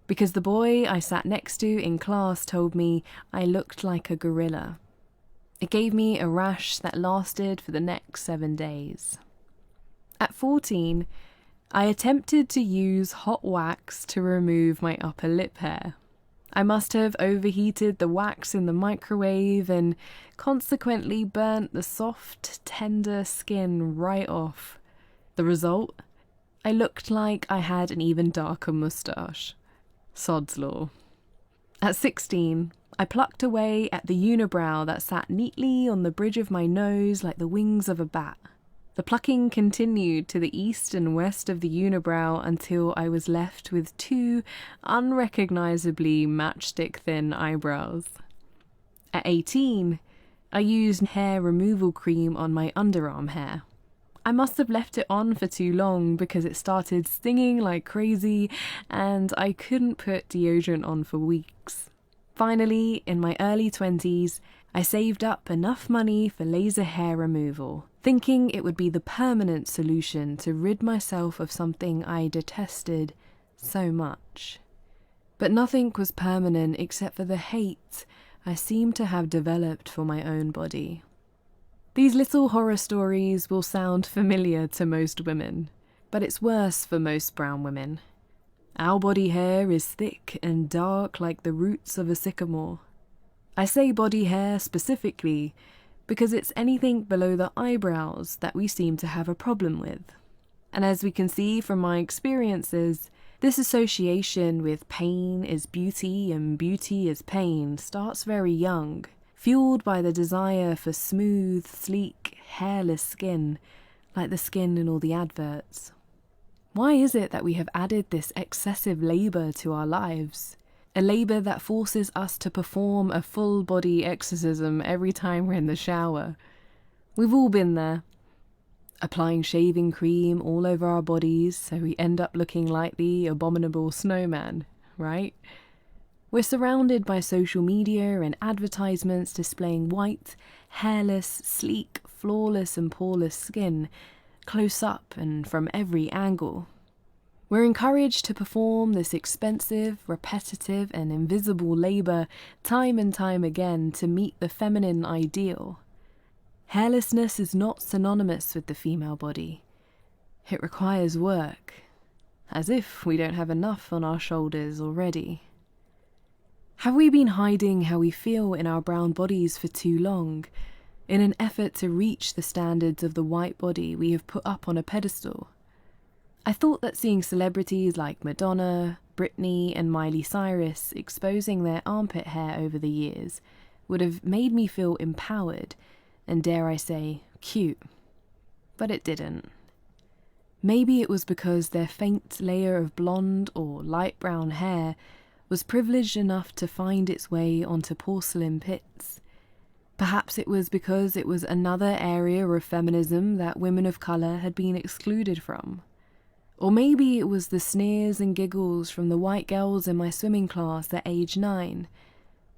because the boy I sat next to in class told me I looked like a gorilla. It gave me a rash that lasted for the next 7 days. At 14, I attempted to use hot wax to remove my upper lip hair. I must have overheated the wax in the microwave and consequently burnt the soft, tender skin right off. The result? I looked like I had an even darker moustache. Sod's law. At 16, I plucked away at the unibrow that sat neatly on the bridge of my nose like the wings of a bat. The plucking continued to the east and west of the unibrow until I was left with 2 unrecognisably matchstick-thin eyebrows. At 18, I used hair removal cream on my underarm hair. I must have left it on for too long because it started stinging like crazy and I couldn't put deodorant on for weeks. Finally, in my early 20s, I saved up enough money for laser hair removal, thinking it would be the permanent solution to rid myself of something I detested so much. But nothing was permanent except for the hate I seemed to have developed for my own body. These little horror stories will sound familiar to most women, but it's worse for most brown women. Our body hair is thick and dark like the roots of a sycamore. I say body hair specifically because it's anything below the eyebrows that we seem to have a problem with. And as we can see from my experiences, this association with pain is beauty and beauty is pain starts very young, fueled by the desire for smooth, sleek, hairless skin, like the skin in all the adverts. Why is it that we have added this excessive labour to our lives? A labour that forces us to perform a full-body exorcism every time we're in the shower. We've all been there. Applying shaving cream all over our bodies so we end up looking like the abominable snowman, right? We're surrounded by social media and advertisements displaying white, hairless, sleek, flawless and poreless skin, close up and from every angle. We're encouraged to perform this expensive, repetitive and invisible labour time and time again to meet the feminine ideal. Hairlessness is not synonymous with the female body. It requires work, as if we don't have enough on our shoulders already. Have we been hiding how we feel in our brown bodies for too long, in an effort to reach the standards of the white body we have put up on a pedestal? I thought that seeing celebrities like Madonna, Britney and Miley Cyrus exposing their armpit hair over the years would have made me feel empowered and, dare I say, cute. But it didn't. Maybe it was because their faint layer of blonde or light brown hair was privileged enough to find its way onto porcelain pits. Perhaps it was because it was another area of feminism that women of colour had been excluded from. Or maybe it was the sneers and giggles from the white girls in my swimming class at age 9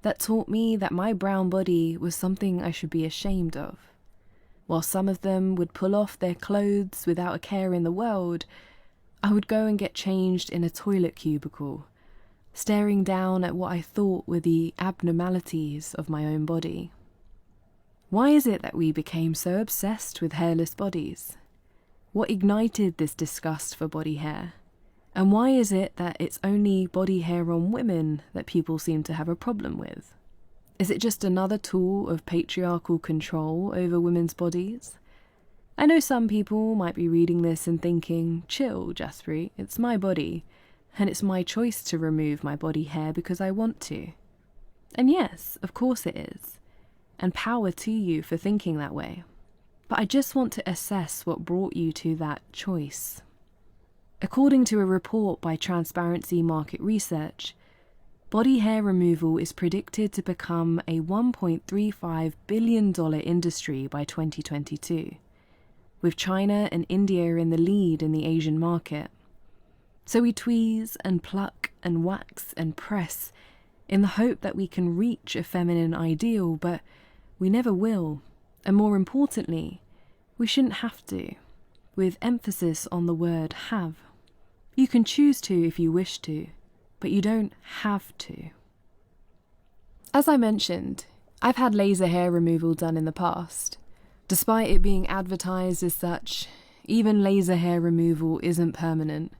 that taught me that my brown body was something I should be ashamed of. While some of them would pull off their clothes without a care in the world, I would go and get changed in a toilet cubicle, staring down at what I thought were the abnormalities of my own body. Why is it that we became so obsessed with hairless bodies? What ignited this disgust for body hair? And why is it that it's only body hair on women that people seem to have a problem with? Is it just another tool of patriarchal control over women's bodies? I know some people might be reading this and thinking, chill, Jaspreet, it's my body, and it's my choice to remove my body hair because I want to. And yes, of course it is. And power to you for thinking that way. But I just want to assess what brought you to that choice. According to a report by Transparency Market Research, body hair removal is predicted to become a $1.35 billion industry by 2022, with China and India in the lead in the Asian market. So we tweeze and pluck and wax and press in the hope that we can reach a feminine ideal, but we never will. And more importantly, we shouldn't have to, with emphasis on the word have. You can choose to if you wish to, but you don't have to. As I mentioned, I've had laser hair removal done in the past. Despite it being advertised as such, even laser hair removal isn't permanent.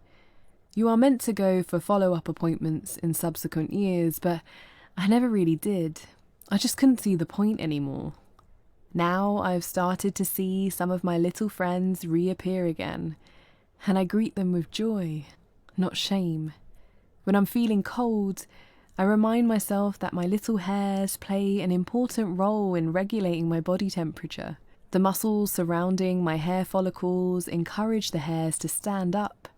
You are meant to go for follow-up appointments in subsequent years, but I never really did. I just couldn't see the point anymore. Now I've started to see some of my little friends reappear again, and I greet them with joy, not shame. When I'm feeling cold, I remind myself that my little hairs play an important role in regulating my body temperature. The muscles surrounding my hair follicles encourage the hairs to stand up.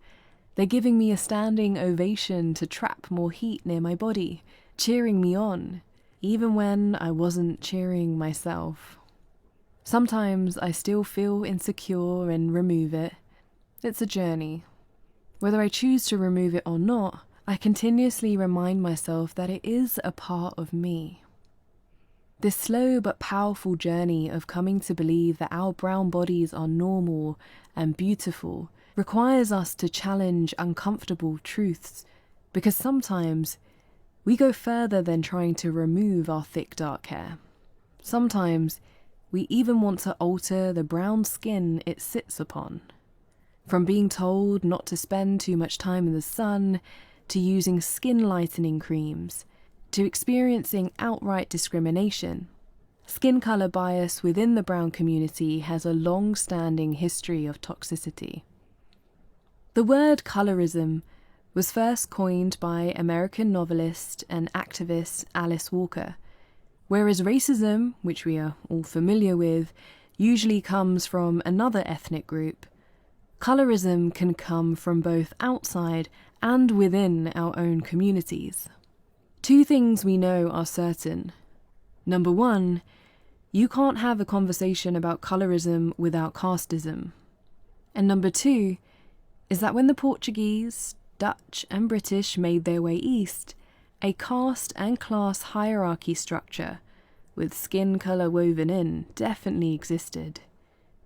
They're giving me a standing ovation to trap more heat near my body, cheering me on, even when I wasn't cheering myself. Sometimes I still feel insecure and remove it. It's a journey. Whether I choose to remove it or not, I continuously remind myself that it is a part of me. This slow but powerful journey of coming to believe that our brown bodies are normal and beautiful requires us to challenge uncomfortable truths, because sometimes we go further than trying to remove our thick dark hair. Sometimes we even want to alter the brown skin it sits upon. From being told not to spend too much time in the sun, to using skin lightening creams, to experiencing outright discrimination, skin colour bias within the brown community has a long-standing history of toxicity. The word colorism was first coined by American novelist and activist Alice Walker, whereas racism, which we are all familiar with, usually comes from another ethnic group. Colorism can come from both outside and within our own communities. Two things we know are certain. Number one, you can't have a conversation about colorism without casteism. And number two is that when the Portuguese, Dutch and British made their way east, a caste and class hierarchy structure, with skin colour woven in, definitely existed,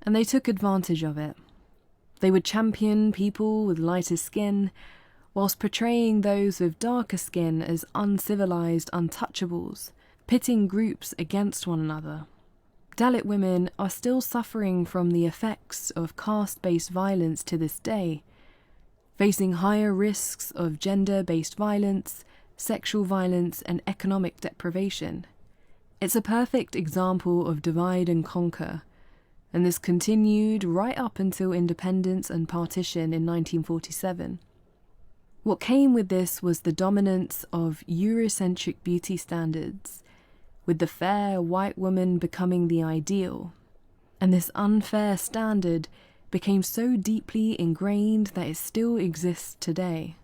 and they took advantage of it. They would champion people with lighter skin, whilst portraying those with darker skin as uncivilized untouchables, pitting groups against one another. Dalit women are still suffering from the effects of caste-based violence to this day, facing higher risks of gender-based violence, sexual violence and economic deprivation. It's a perfect example of divide and conquer, and this continued right up until independence and partition in 1947. What came with this was the dominance of Eurocentric beauty standards, with the fair white woman becoming the ideal, and this unfair standard became so deeply ingrained that it still exists today.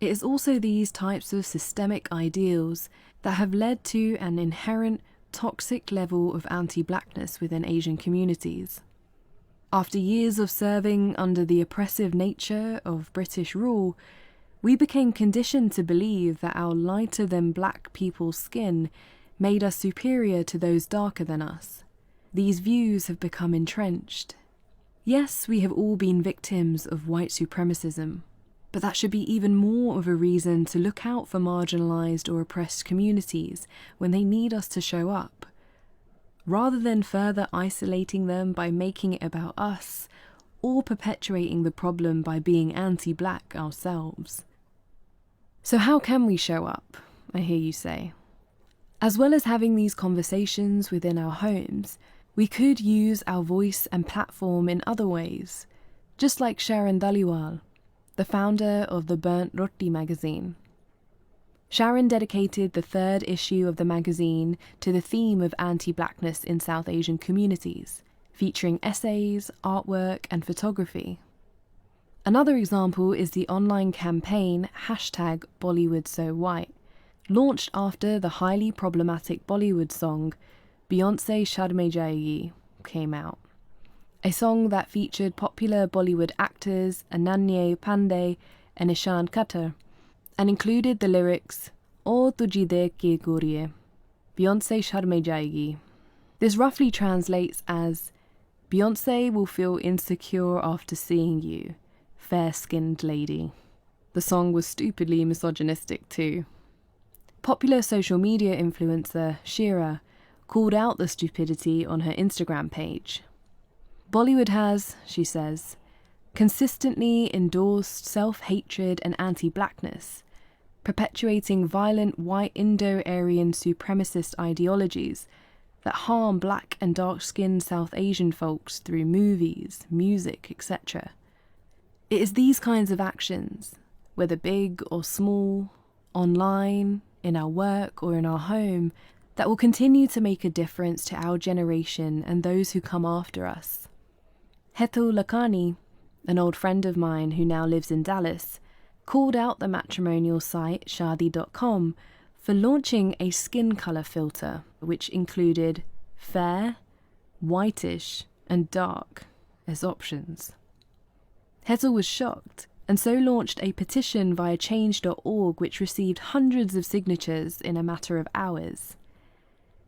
It is also these types of systemic ideals that have led to an inherent toxic level of anti-blackness within Asian communities. After years of serving under the oppressive nature of British rule, we became conditioned to believe that our lighter-than-black people's skin made us superior to those darker than us. These views have become entrenched. Yes, we have all been victims of white supremacism, but that should be even more of a reason to look out for marginalised or oppressed communities when they need us to show up, rather than further isolating them by making it about us, or perpetuating the problem by being anti-black ourselves. So how can we show up, I hear you say? As well as having these conversations within our homes, we could use our voice and platform in other ways, just like Sharon Dhaliwal, the founder of the Burnt Roti magazine. Sharon dedicated the 3rd issue of the magazine to the theme of anti-blackness in South Asian communities, featuring essays, artwork and photography. Another example is the online campaign #BollywoodSoWhite, launched after the highly problematic Bollywood song Beyonce Shad Jayegi came out. A song that featured popular Bollywood actors Ananya Pandey and Ishan Khattar, and included the lyrics "O tujhe dekh ke goriye, Beyonce sharme jayegi." This roughly translates as, "Beyonce will feel insecure after seeing you, fair-skinned lady." The song was stupidly misogynistic too. Popular social media influencer Shira called out the stupidity on her Instagram page. Bollywood has, she says, consistently endorsed self-hatred and anti-blackness, perpetuating violent white Indo-Aryan supremacist ideologies that harm black and dark-skinned South Asian folks through movies, music, etc. It is these kinds of actions, whether big or small, online, in our work or in our home, that will continue to make a difference to our generation and those who come after us. Hetal Lakhani, an old friend of mine who now lives in Dallas, called out the matrimonial site Shaadi.com for launching a skin colour filter which included fair, whitish and dark as options. Hetal was shocked and so launched a petition via change.org which received hundreds of signatures in a matter of hours.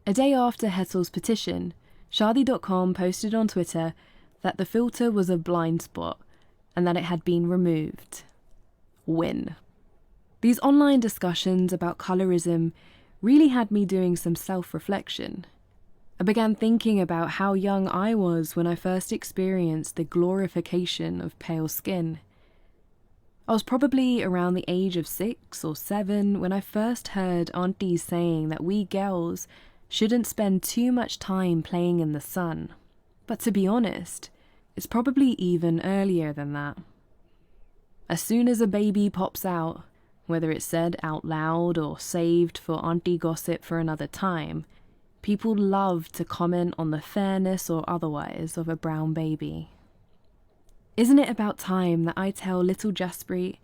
A day after Hetal's petition, Shaadi.com posted on Twitter that the filter was a blind spot and that it had been removed. Win. These online discussions about colorism really had me doing some self-reflection. I began thinking about how young I was when I first experienced the glorification of pale skin. I was probably around the age of 6 or 7 when I first heard aunties saying that we girls shouldn't spend too much time playing in the sun. But to be honest, it's probably even earlier than that. As soon as a baby pops out, whether it's said out loud or saved for auntie gossip for another time, people love to comment on the fairness or otherwise of a brown baby. Isn't it about time that I tell little Jaspreet,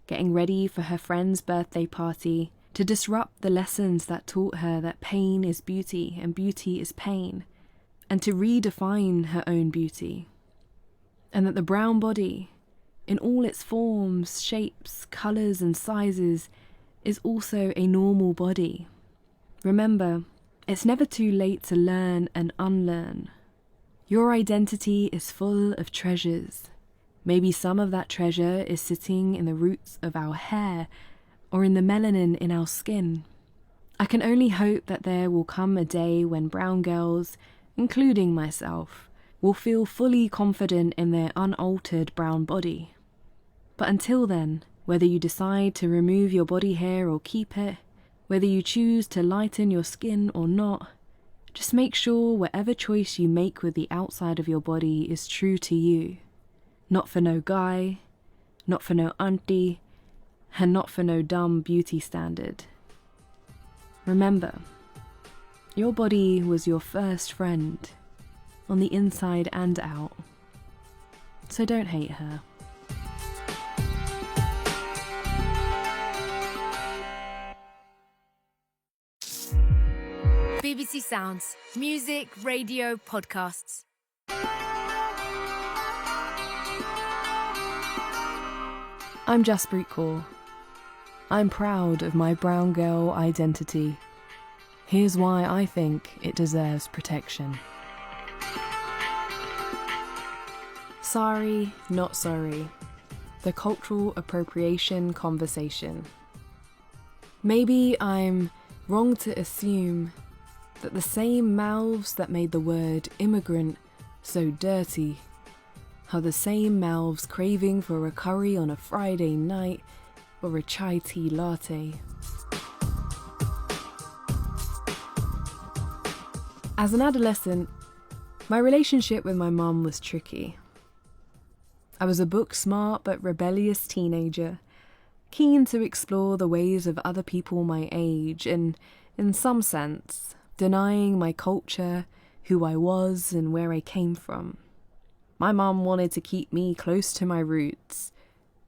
getting ready for her friend's birthday party, to disrupt the lessons that taught her that pain is beauty and beauty is pain, and to redefine her own beauty, and that the brown body, in all its forms, shapes, colours and sizes, is also a normal body. Remember, it's never too late to learn and unlearn. Your identity is full of treasures. Maybe some of that treasure is sitting in the roots of our hair or in the melanin in our skin. I can only hope that there will come a day when brown girls, including myself, will feel fully confident in their unaltered brown body. But until then, whether you decide to remove your body hair or keep it, whether you choose to lighten your skin or not, just make sure whatever choice you make with the outside of your body is true to you. Not for no guy, not for no auntie, and not for no dumb beauty standard. Remember, your body was your first friend, on the inside and out. So don't hate her. BBC Sounds. Music, radio, podcasts. I'm Jaspreet Kaur. I'm proud of my brown girl identity. Here's why I think it deserves protection. Sorry, not sorry. The cultural appropriation conversation. Maybe I'm wrong to assume that the same mouths that made the word immigrant so dirty are the same mouths craving for a curry on a Friday night or a chai tea latte. As an adolescent, my relationship with my mum was tricky. I was a book-smart but rebellious teenager, keen to explore the ways of other people my age and, in some sense, denying my culture, who I was and where I came from. My mum wanted to keep me close to my roots,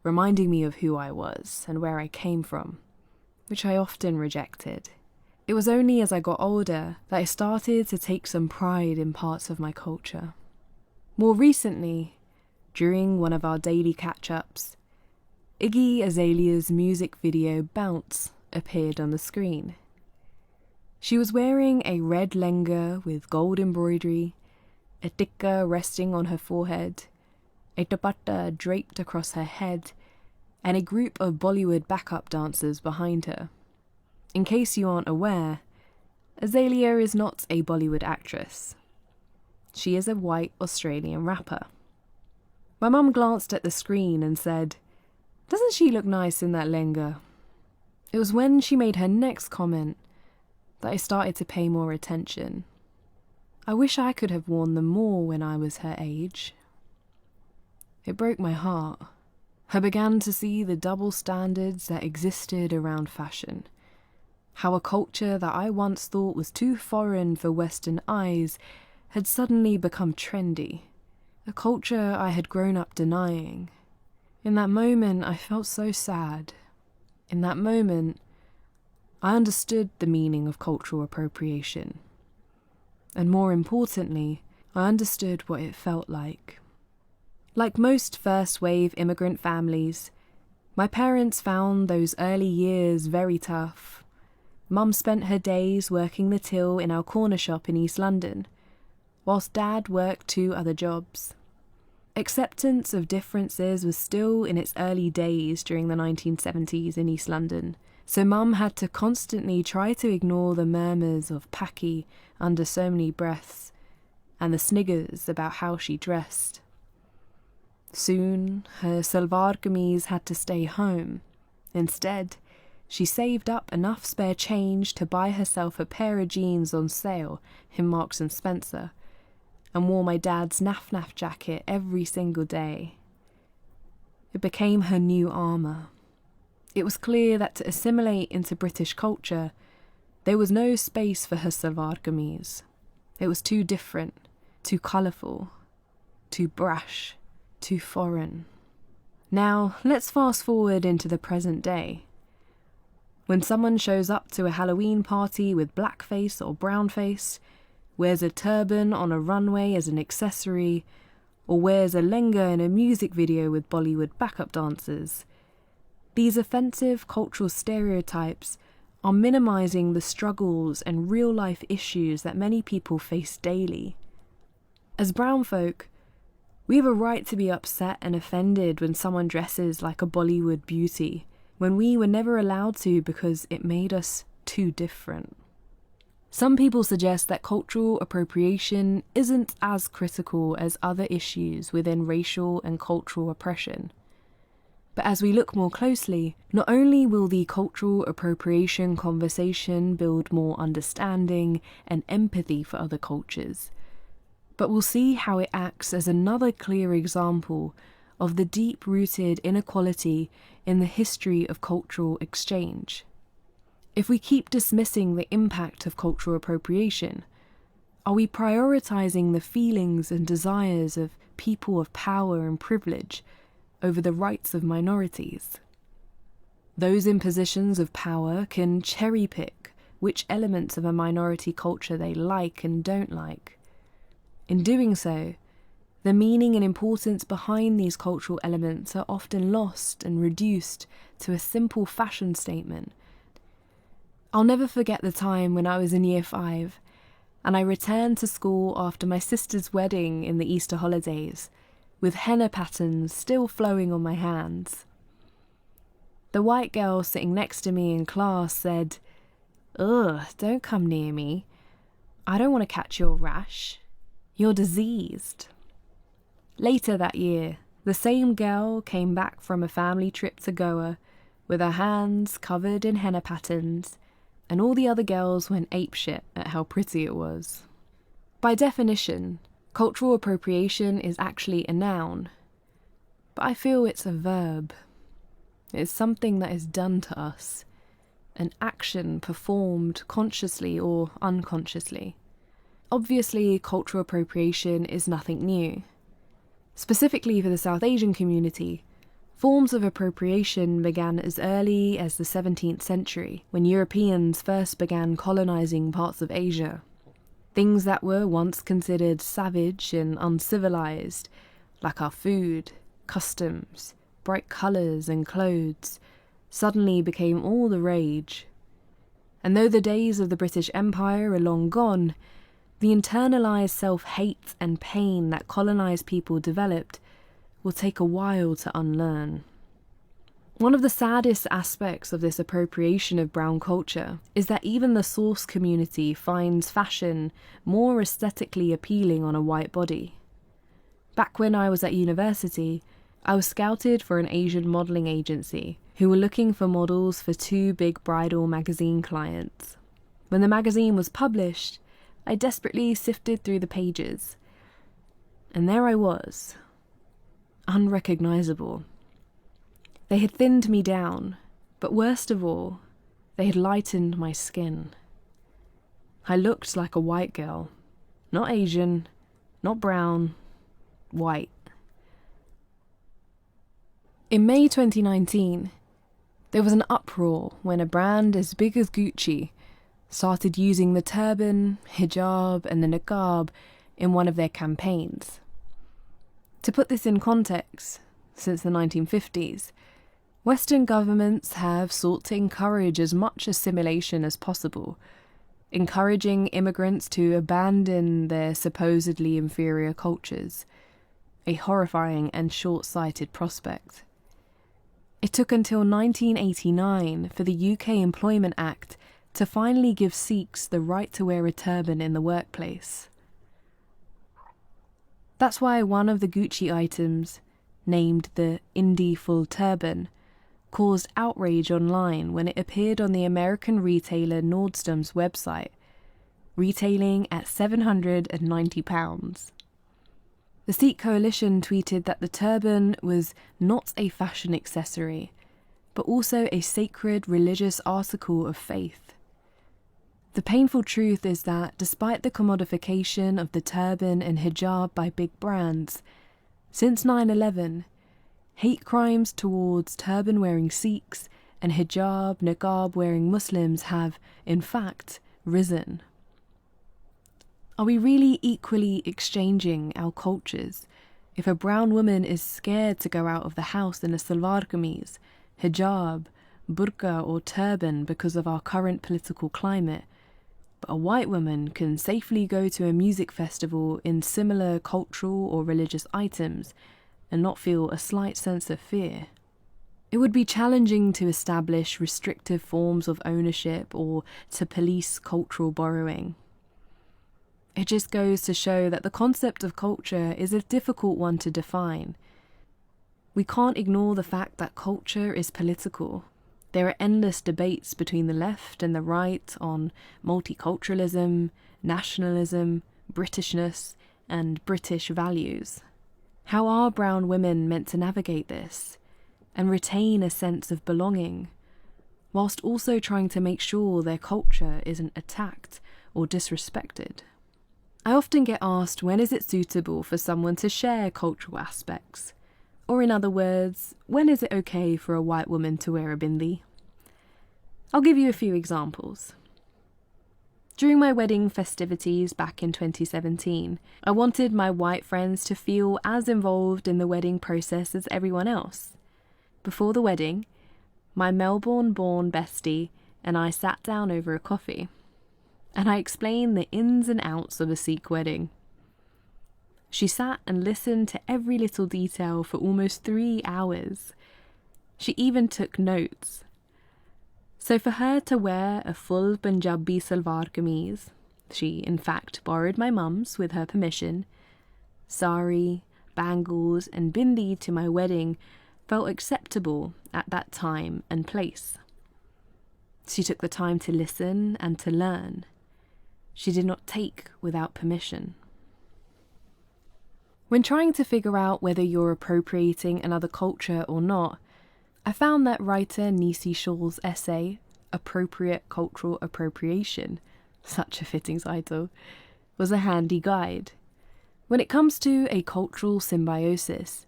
reminding me of who I was and where I came from, which I often rejected. It was only as I got older that I started to take some pride in parts of my culture. More recently, during one of our daily catch-ups, Iggy Azalea's music video Bounce appeared on the screen. She was wearing a red lenga with gold embroidery, a tikka resting on her forehead, a dupatta draped across her head, and a group of Bollywood backup dancers behind her. In case you aren't aware, Azalea is not a Bollywood actress. She is a white Australian rapper. My mum glanced at the screen and said, "Doesn't she look nice in that lenga?" It was when she made her next comment that I started to pay more attention. I wish I could have worn them more when I was her age. It broke my heart. I began to see the double standards that existed around fashion. How a culture that I once thought was too foreign for Western eyes had suddenly become trendy. A culture I had grown up denying. In that moment, I felt so sad. In that moment, I understood the meaning of cultural appropriation. And more importantly, I understood what it felt like. Like most first-wave immigrant families, my parents found those early years very tough. Mum spent her days working the till in our corner shop in East London, whilst Dad worked 2 other jobs. Acceptance of differences was still in its early days during the 1970s in East London, so Mum had to constantly try to ignore the murmurs of Paki under so many breaths, and the sniggers about how she dressed. Soon, her salwar kameez had to stay home. Instead, she saved up enough spare change to buy herself a pair of jeans on sale in Marks and Spencer, and wore my dad's naff-naff jacket every single day. It became her new armour. It was clear that to assimilate into British culture, there was no space for her salwar kameez. It was too different, too colourful, too brash, too foreign. Now, let's fast forward into the present day. When someone shows up to a Halloween party with blackface or brownface, wears a turban on a runway as an accessory, or wears a lenga in a music video with Bollywood backup dancers, these offensive cultural stereotypes are minimising the struggles and real-life issues that many people face daily. As brown folk, we have a right to be upset and offended when someone dresses like a Bollywood beauty, when we were never allowed to because it made us too different. Some people suggest that cultural appropriation isn't as critical as other issues within racial and cultural oppression. But as we look more closely, not only will the cultural appropriation conversation build more understanding and empathy for other cultures, but we'll see how it acts as another clear example of the deep-rooted inequality in the history of cultural exchange. If we keep dismissing the impact of cultural appropriation, are we prioritizing the feelings and desires of people of power and privilege over the rights of minorities? Those in positions of power can cherry-pick which elements of a minority culture they like and don't like. In doing so, the meaning and importance behind these cultural elements are often lost and reduced to a simple fashion statement. I'll never forget the time when I was in Year 5 and I returned to school after my sister's wedding in the Easter holidays, with henna patterns still flowing on my hands. The white girl sitting next to me in class said, "Ugh, don't come near me. I don't want to catch your rash. You're diseased." Later that year, the same girl came back from a family trip to Goa with her hands covered in henna patterns, and all the other girls went apeshit at how pretty it was. By definition, cultural appropriation is actually a noun, but I feel it's a verb. It's something that is done to us, an action performed consciously or unconsciously. Obviously, cultural appropriation is nothing new. Specifically for the South Asian community, forms of appropriation began as early as the 17th century, when Europeans first began colonizing parts of Asia. Things that were once considered savage and uncivilized, like our food, customs, bright colours and clothes, suddenly became all the rage. And though the days of the British Empire are long gone, the internalized self-hate and pain that colonized people developed will take a while to unlearn. One of the saddest aspects of this appropriation of brown culture is that even the source community finds fashion more aesthetically appealing on a white body. Back when I was at university, I was scouted for an Asian modelling agency who were looking for models for 2 big bridal magazine clients. When the magazine was published, I desperately sifted through the pages, and there I was, unrecognisable. They had thinned me down, but worst of all, they had lightened my skin. I looked like a white girl, not Asian, not brown, white. In May 2019, there was an uproar when a brand as big as Gucci started using the turban, hijab, and the niqab in one of their campaigns. To put this in context, since the 1950s, Western governments have sought to encourage as much assimilation as possible, encouraging immigrants to abandon their supposedly inferior cultures, a horrifying and short-sighted prospect. It took until 1989 for the UK Employment Act to finally give Sikhs the right to wear a turban in the workplace. That's why one of the Gucci items, named the Indie Full Turban, caused outrage online when it appeared on the American retailer Nordstrom's website, retailing at £790. The Sikh coalition tweeted that the turban was not a fashion accessory, but also a sacred religious article of faith. The painful truth is that despite the commodification of the turban and hijab by big brands, since 9/11, hate crimes towards turban-wearing Sikhs and niqab-wearing Muslims have, in fact, risen. Are we really equally exchanging our cultures if a brown woman is scared to go out of the house in a salwar kameez, hijab, burqa or turban because of our current political climate, but a white woman can safely go to a music festival in similar cultural or religious items and not feel a slight sense of fear? It would be challenging to establish restrictive forms of ownership or to police cultural borrowing. It just goes to show that the concept of culture is a difficult one to define. We can't ignore the fact that culture is political. There are endless debates between the left and the right on multiculturalism, nationalism, Britishness, and British values. How are brown women meant to navigate this and retain a sense of belonging, whilst also trying to make sure their culture isn't attacked or disrespected? I often get asked, when is it suitable for someone to share cultural aspects? Or in other words, when is it okay for a white woman to wear a bindi? I'll give you a few examples. During my wedding festivities back in 2017, I wanted my white friends to feel as involved in the wedding process as everyone else. Before the wedding, my Melbourne-born bestie and I sat down over a coffee, and I explained the ins and outs of a Sikh wedding. She sat and listened to every little detail for almost 3 hours. She even took notes. So for her to wear a full Punjabi salwar kameez, she in fact borrowed my mum's with her permission, sari, bangles and bindi to my wedding felt acceptable at that time and place. She took the time to listen and to learn. She did not take without permission. When trying to figure out whether you're appropriating another culture or not, I found that writer Nisi Shaw's essay, Appropriate Cultural Appropriation, such a fitting title, was a handy guide. When it comes to a cultural symbiosis,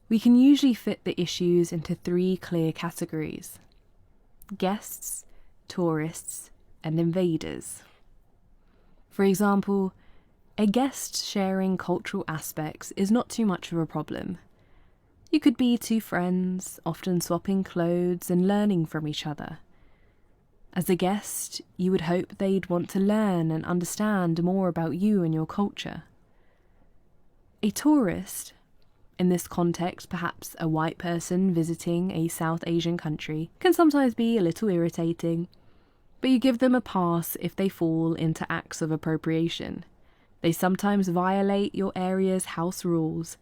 we can usually fit the issues into 3 clear categories: guests, tourists, and invaders. For example, a guest sharing cultural aspects is not too much of a problem. You could be 2 friends, often swapping clothes and learning from each other. As a guest, you would hope they'd want to learn and understand more about you and your culture. A tourist, in this context perhaps a white person visiting a South Asian country, can sometimes be a little irritating, but you give them a pass if they fall into acts of appropriation. They sometimes violate your area's house rules,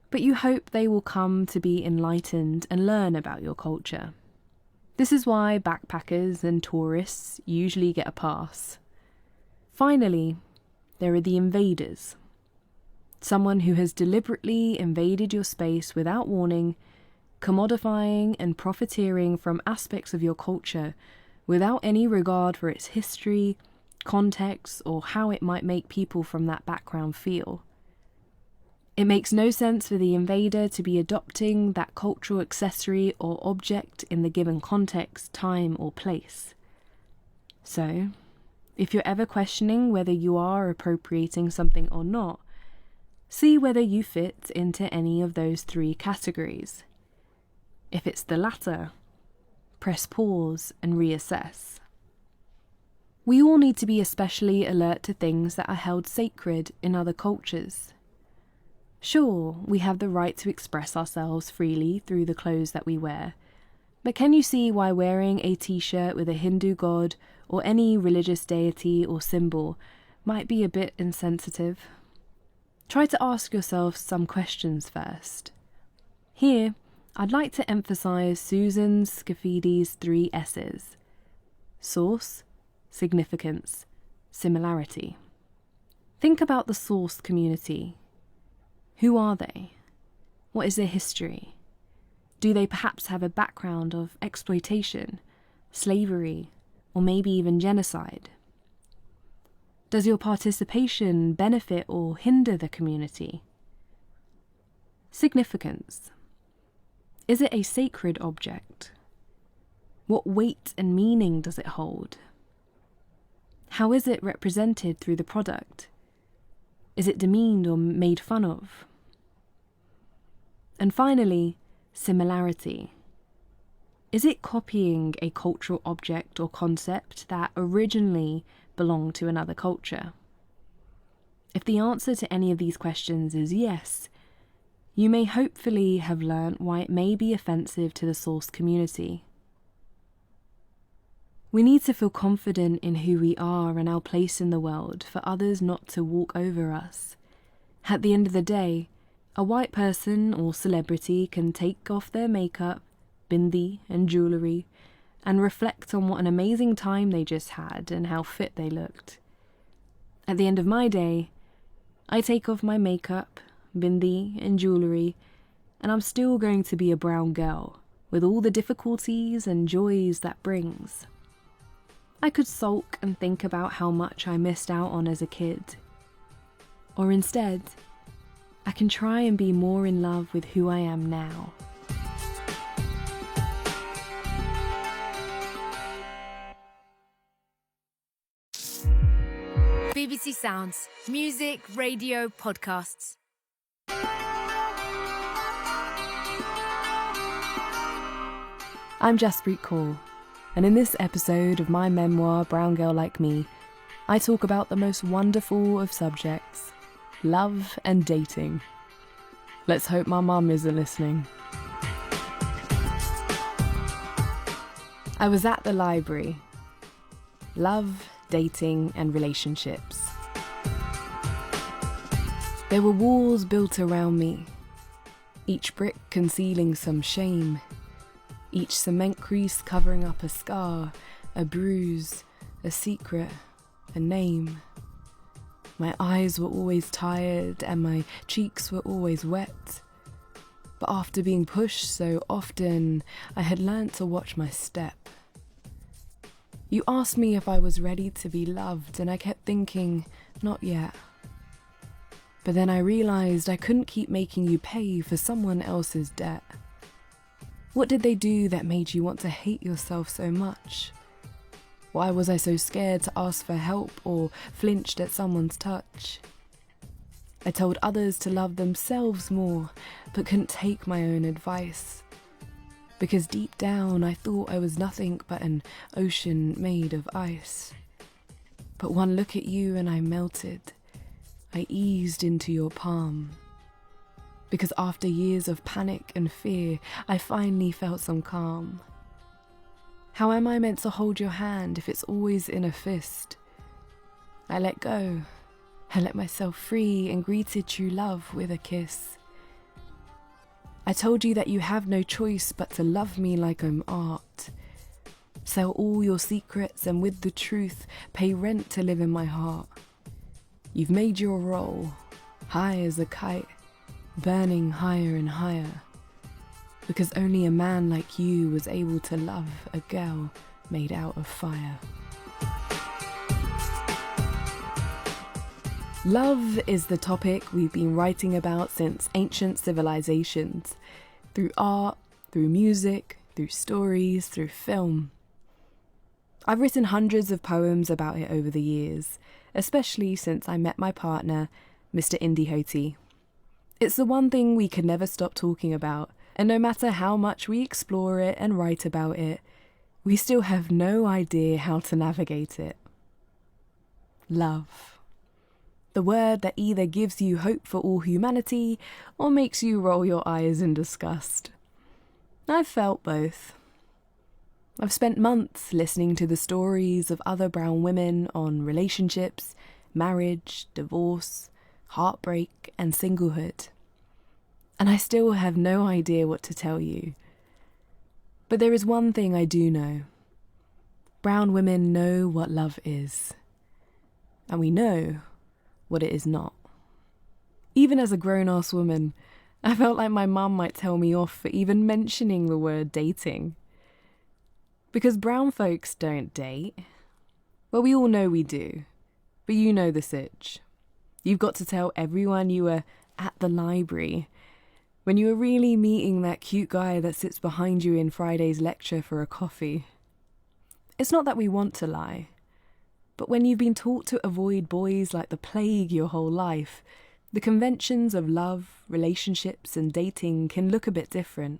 but you hope they will come to be enlightened and learn about your culture. This is why backpackers and tourists usually get a pass. Finally, there are the invaders. Someone who has deliberately invaded your space without warning, commodifying and profiteering from aspects of your culture without any regard for its history, context, or how it might make people from that background feel. It makes no sense for the invader to be adopting that cultural accessory or object in the given context, time, or place. So, if you're ever questioning whether you are appropriating something or not, see whether you fit into any of those 3 categories. If it's the latter, press pause and reassess. We all need to be especially alert to things that are held sacred in other cultures. Sure, we have the right to express ourselves freely through the clothes that we wear, but can you see why wearing a t-shirt with a Hindu god or any religious deity or symbol might be a bit insensitive? Try to ask yourself some questions first. Here, I'd like to emphasize Susan Scafidi's 3 S's: source, significance, similarity. Think about the source community. Who are they? What is their history? Do they perhaps have a background of exploitation, slavery, or maybe even genocide? Does your participation benefit or hinder the community? Significance. Is it a sacred object? What weight and meaning does it hold? How is it represented through the product? Is it demeaned or made fun of? And finally, similarity. Is it copying a cultural object or concept that originally belonged to another culture? If the answer to any of these questions is yes, you may hopefully have learnt why it may be offensive to the source community. We need to feel confident in who we are and our place in the world for others not to walk over us. At the end of the day, a white person or celebrity can take off their makeup, bindi and jewellery and reflect on what an amazing time they just had and how fit they looked. At the end of my day, I take off my makeup, bindi and jewellery, and I'm still going to be a brown girl with all the difficulties and joys that brings. I could sulk and think about how much I missed out on as a kid. Or instead, I can try and be more in love with who I am now. BBC Sounds. Music, radio, podcasts. I'm Jaspreet Kaur, and in this episode of my memoir, Brown Girl Like Me, I talk about the most wonderful of subjects, love and dating. Let's hope my mum isn't listening. I was at the library. Love, dating and relationships. There were walls built around me, each brick concealing some shame, each cement crease covering up a scar, a bruise, a secret, a name. My eyes were always tired and my cheeks were always wet. But after being pushed so often, I had learnt to watch my step. You asked me if I was ready to be loved, and I kept thinking, not yet. But then I realised I couldn't keep making you pay for someone else's debt. What did they do that made you want to hate yourself so much? Why was I so scared to ask for help or flinched at someone's touch? I told others to love themselves more, but couldn't take my own advice. Because deep down I thought I was nothing but an ocean made of ice. But one look at you and I melted. I eased into your palm. Because after years of panic and fear, I finally felt some calm. How am I meant to hold your hand if it's always in a fist? I let go. I let myself free and greeted true love with a kiss. I told you that you have no choice but to love me like I'm art. Sell all your secrets and with the truth pay rent to live in my heart. You've made your role, high as a kite, burning higher and higher. Because only a man like you was able to love a girl made out of fire. Love is the topic we've been writing about since ancient civilizations, through art, through music, through stories, through film. I've written hundreds of poems about it over the years, especially since I met my partner, Mr. Indie. It's the one thing we can never stop talking about, and no matter how much we explore it and write about it, we still have no idea how to navigate it. Love. The word that either gives you hope for all humanity or makes you roll your eyes in disgust. I've felt both. I've spent months listening to the stories of other brown women on relationships, marriage, divorce, heartbreak, and singlehood. And I still have no idea what to tell you. But there is one thing I do know. Brown women know what love is. And we know what it is not. Even as a grown-ass woman, I felt like my mum might tell me off for even mentioning the word dating. Because brown folks don't date. Well, we all know we do. But you know the sitch. You've got to tell everyone you were at the library when you were really meeting that cute guy that sits behind you in Friday's lecture for a coffee. It's not that we want to lie, but when you've been taught to avoid boys like the plague your whole life, the conventions of love, relationships, and dating can look a bit different.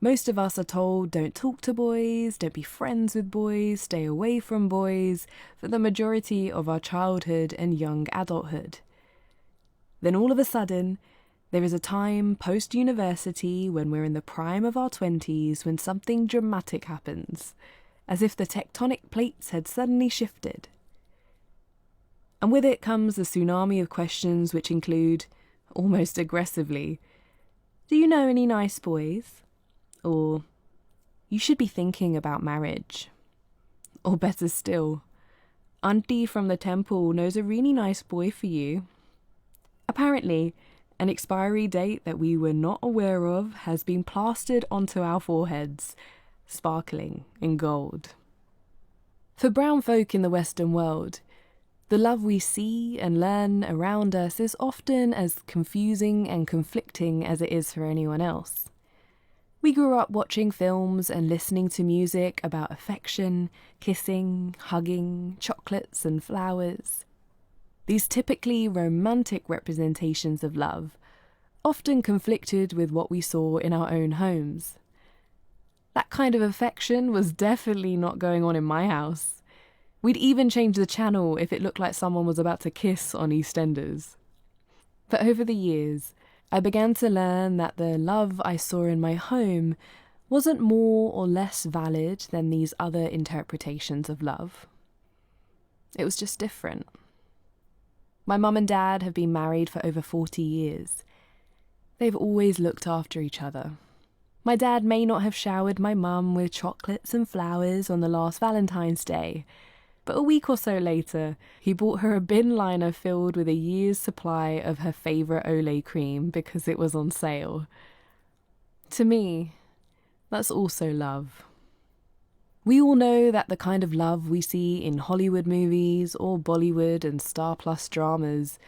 Most of us are told don't talk to boys, don't be friends with boys, stay away from boys for the majority of our childhood and young adulthood. Then all of a sudden, there is a time post-university when we're in the prime of our 20s when something dramatic happens, as if the tectonic plates had suddenly shifted. And with it comes a tsunami of questions which include, almost aggressively, do you know any nice boys? Or, you should be thinking about marriage. Or better still, Auntie from the temple knows a really nice boy for you. Apparently, an expiry date that we were not aware of has been plastered onto our foreheads, sparkling in gold. For brown folk in the Western world, the love we see and learn around us is often as confusing and conflicting as it is for anyone else. We grew up watching films and listening to music about affection, kissing, hugging, chocolates and flowers. These typically romantic representations of love often conflicted with what we saw in our own homes. That kind of affection was definitely not going on in my house. We'd even change the channel if it looked like someone was about to kiss on EastEnders. But over the years, I began to learn that the love I saw in my home wasn't more or less valid than these other interpretations of love. It was just different. My mum and dad have been married for over 40 years. They've always looked after each other. My dad may not have showered my mum with chocolates and flowers on the last Valentine's Day, but a week or so later, he bought her a bin liner filled with a year's supply of her favourite Olay cream because it was on sale. To me, that's also love. We all know that the kind of love we see in Hollywood movies or Bollywood and Star Plus dramas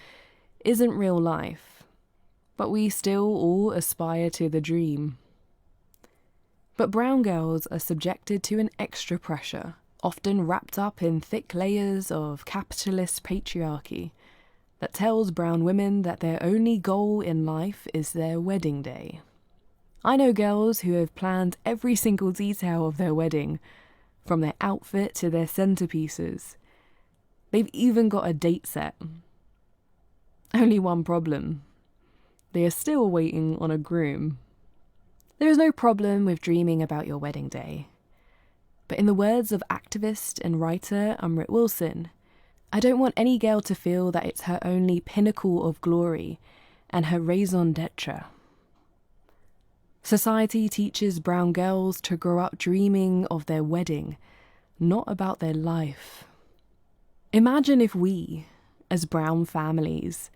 isn't real life, but we still all aspire to the dream. But brown girls are subjected to an extra pressure, often wrapped up in thick layers of capitalist patriarchy, that tells brown women that their only goal in life is their wedding day. I know girls who have planned every single detail of their wedding, from their outfit to their centerpieces. They've even got a date set. Only one problem. They are still waiting on a groom. There is no problem with dreaming about your wedding day. But in the words of activist and writer Umrit Wilson, I don't want any girl to feel that it's her only pinnacle of glory and her raison d'etre. Society teaches brown girls to grow up dreaming of their wedding, not about their life. Imagine if we, as brown families,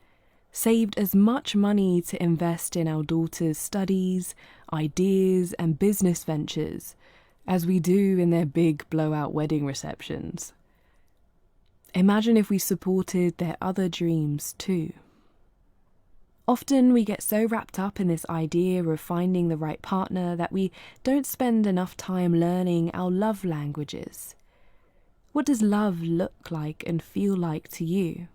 saved as much money to invest in our daughters' studies, ideas, and business ventures as we do in their big blowout wedding receptions. Imagine if we supported their other dreams too. Often we get so wrapped up in this idea of finding the right partner that we don't spend enough time learning our love languages. What does love look like and feel like to you?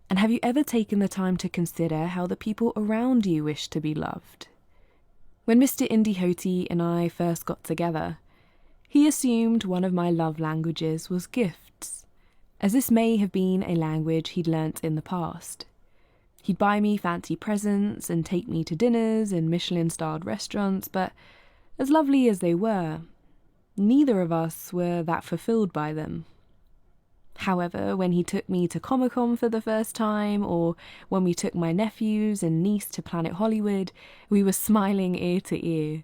And have you ever taken the time to consider how the people around you wish to be loved? When Mr. Indihoti and I first got together, he assumed one of my love languages was gifts, as this may have been a language he'd learnt in the past. He'd buy me fancy presents and take me to dinners in Michelin-starred restaurants, but as lovely as they were, neither of us were that fulfilled by them. However, when he took me to Comic-Con for the first time, or when we took my nephews and niece to Planet Hollywood, we were smiling ear to ear.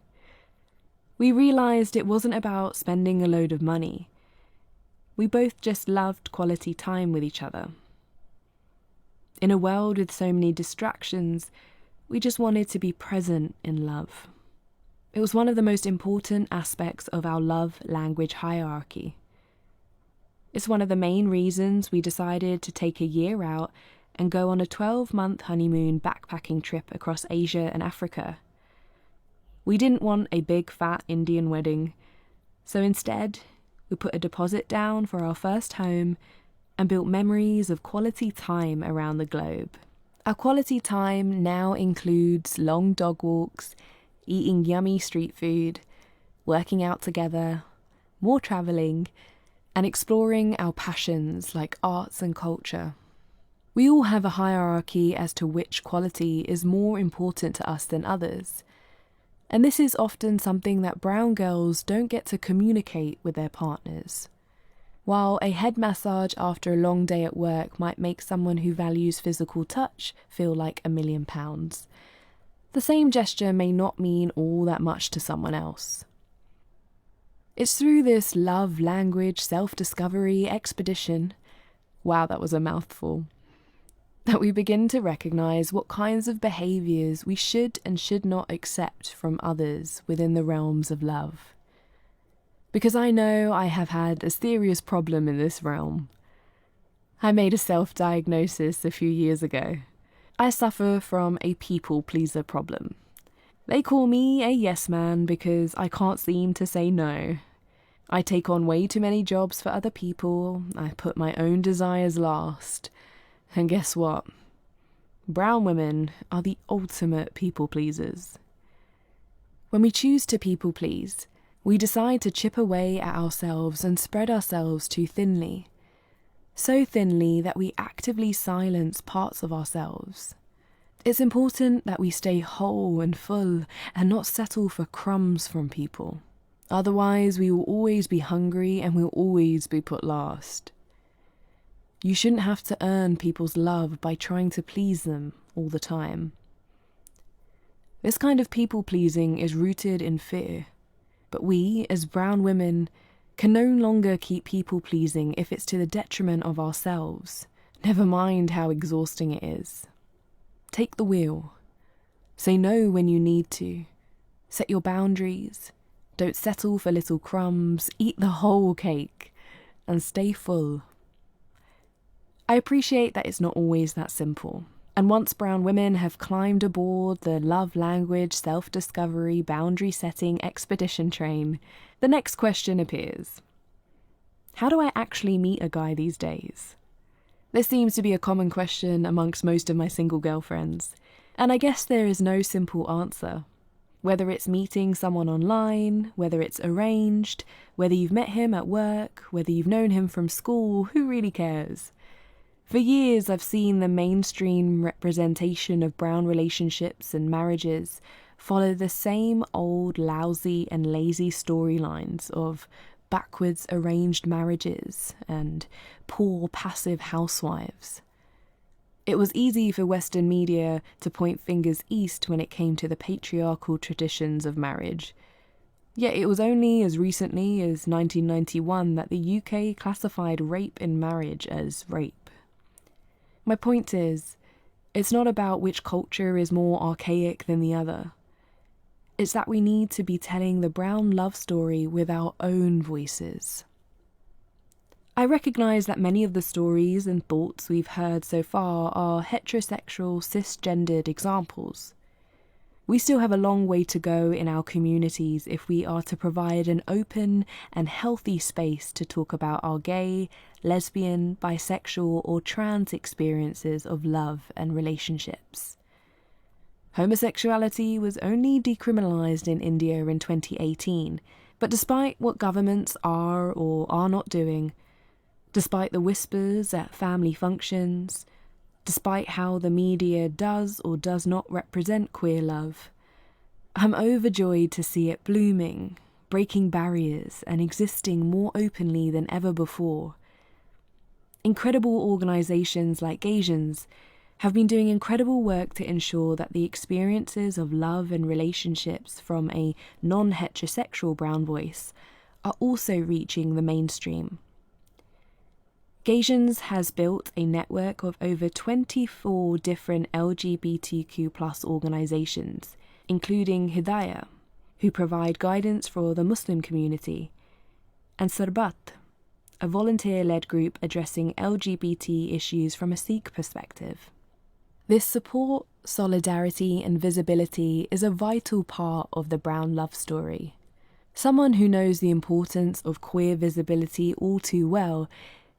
We realised it wasn't about spending a load of money. We both just loved quality time with each other. In a world with so many distractions, we just wanted to be present in love. It was one of the most important aspects of our love language hierarchy. It's one of the main reasons we decided to take a year out and go on a 12-month honeymoon backpacking trip across Asia and Africa. We didn't want a big fat Indian wedding, so instead we put a deposit down for our first home and built memories of quality time around the globe. Our quality time now includes long dog walks, eating yummy street food, working out together, more travelling, and exploring our passions like arts and culture. We all have a hierarchy as to which quality is more important to us than others, and this is often something that brown girls don't get to communicate with their partners. While a head massage after a long day at work might make someone who values physical touch feel like £1,000,000, the same gesture may not mean all that much to someone else. It's through this love language self-discovery expedition, wow, that was a mouthful, that we begin to recognise what kinds of behaviours we should and should not accept from others within the realms of love. Because I know I have had a serious problem in this realm. I made a self-diagnosis a few years ago. I suffer from a people-pleaser problem. They call me a yes man because I can't seem to say no. I take on way too many jobs for other people, I put my own desires last, and guess what? Brown women are the ultimate people pleasers. When we choose to people please, we decide to chip away at ourselves and spread ourselves too thinly. So thinly that we actively silence parts of ourselves. It's important that we stay whole and full and not settle for crumbs from people. Otherwise, we will always be hungry and we'll always be put last. You shouldn't have to earn people's love by trying to please them all the time. This kind of people-pleasing is rooted in fear. But we, as brown women, can no longer keep people-pleasing if it's to the detriment of ourselves, never mind how exhausting it is. Take the wheel. Say no when you need to. Set your boundaries. Don't settle for little crumbs. Eat the whole cake. And stay full. I appreciate that it's not always that simple. And once brown women have climbed aboard the love language, self-discovery, boundary-setting expedition train, the next question appears. How do I actually meet a guy these days? This seems to be a common question amongst most of my single girlfriends, and I guess there is no simple answer. Whether it's meeting someone online, whether it's arranged, whether you've met him at work, whether you've known him from school, who really cares? For years I've seen the mainstream representation of brown relationships and marriages follow the same old lousy and lazy storylines of backwards arranged marriages and poor passive housewives. It was easy for Western media to point fingers east when it came to the patriarchal traditions of marriage. Yet it was only as recently as 1991 that the UK classified rape in marriage as rape. My point is, it's not about which culture is more archaic than the other. It's that we need to be telling the brown love story with our own voices. I recognise that many of the stories and thoughts we've heard so far are heterosexual, cisgendered examples. We still have a long way to go in our communities if we are to provide an open and healthy space to talk about our gay, lesbian, bisexual or trans experiences of love and relationships. Homosexuality was only decriminalised in India in 2018, but despite what governments are or are not doing, Despite the whispers at family functions, despite how the media does or does not represent queer love, I'm overjoyed to see it blooming, breaking barriers and existing more openly than ever before. Incredible organisations like Asians have been doing incredible work to ensure that the experiences of love and relationships from a non-heterosexual brown voice are also reaching the mainstream. Gaysians has built a network of over 24 different LGBTQ+ organisations, including Hidayah, who provide guidance for the Muslim community, and Sarbat, a volunteer-led group addressing LGBT issues from a Sikh perspective. This support, solidarity and visibility is a vital part of the brown love story. Someone who knows the importance of queer visibility all too well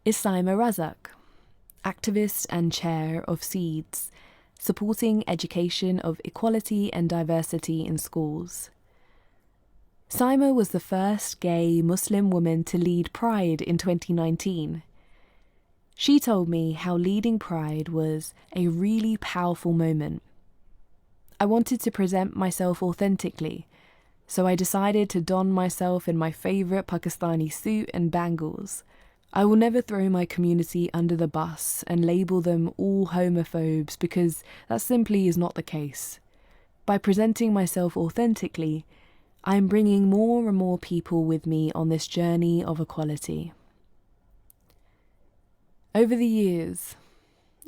is Saima Razak, activist and chair of SEEDS, supporting education of equality and diversity in schools. Saima was the first gay Muslim woman to lead Pride in 2019. She told me how leading Pride was a really powerful moment. I wanted to present myself authentically, so I decided to don myself in my favourite Pakistani suit and bangles. I will never throw my community under the bus and label them all homophobes because that simply is not the case. By presenting myself authentically, I am bringing more and more people with me on this journey of equality. Over the years,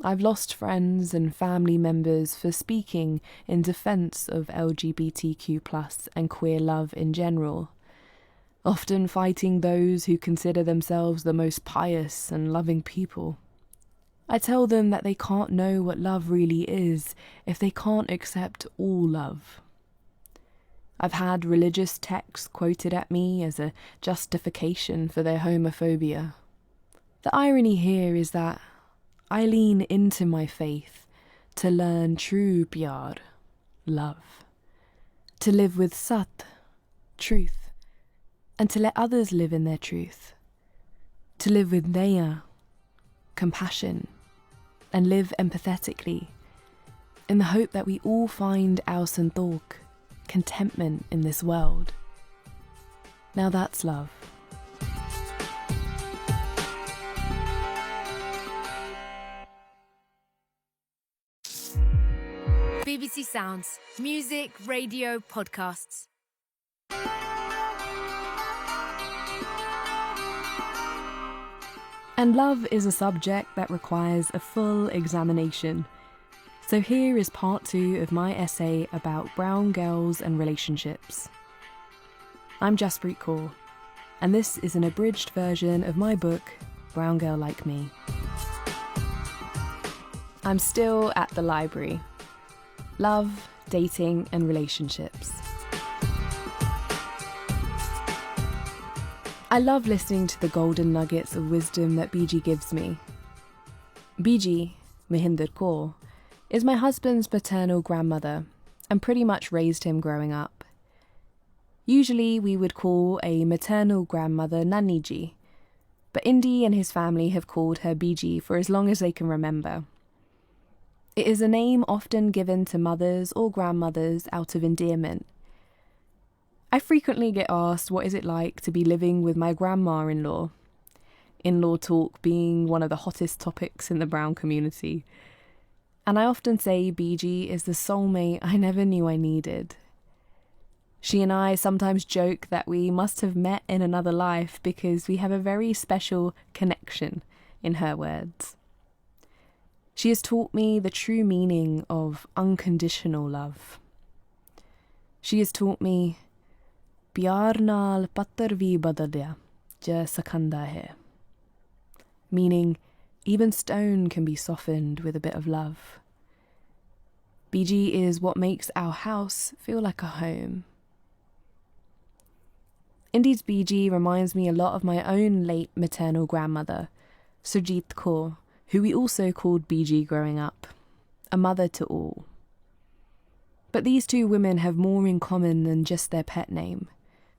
I've lost friends and family members for speaking in defence of LGBTQ+ and queer love in general, often fighting those who consider themselves the most pious and loving people. I tell them that they can't know what love really is if they can't accept all love. I've had religious texts quoted at me as a justification for their homophobia. The irony here is that I lean into my faith to learn true pyar, love, to live with sat, truth, and to let others live in their truth, to live with daya, compassion, and live empathetically, in the hope that we all find our santok, contentment in this world. Now that's love. BBC Sounds, music, radio, podcasts. And love is a subject that requires a full examination. So here is part 2 of my essay about brown girls and relationships. I'm Jaspreet Kaur, and this is an abridged version of my book, Brown Girl Like Me. I'm still at the library. Love, dating, and relationships. I love listening to the golden nuggets of wisdom that BG gives me. BG, Mohinder Kaur, is my husband's paternal grandmother and pretty much raised him growing up. Usually we would call a maternal grandmother Nanny Ji, but Indy and his family have called her BG for as long as they can remember. It is a name often given to mothers or grandmothers out of endearment. I frequently get asked what is it like to be living with my grandma-in-law. In-law talk being one of the hottest topics in the brown community. And I often say BG is the soulmate I never knew I needed. She and I sometimes joke that we must have met in another life because we have a very special connection, in her words. She has taught me the true meaning of unconditional love. She has taught me, "Pyar naal patthar vi badalya, ja sakhanda hai." Meaning, even stone can be softened with a bit of love. BG is what makes our house feel like a home. Indy's BG reminds me a lot of my own late maternal grandmother, Surjit Kaur, who we also called BG growing up, a mother to all. But these two women have more in common than just their pet name.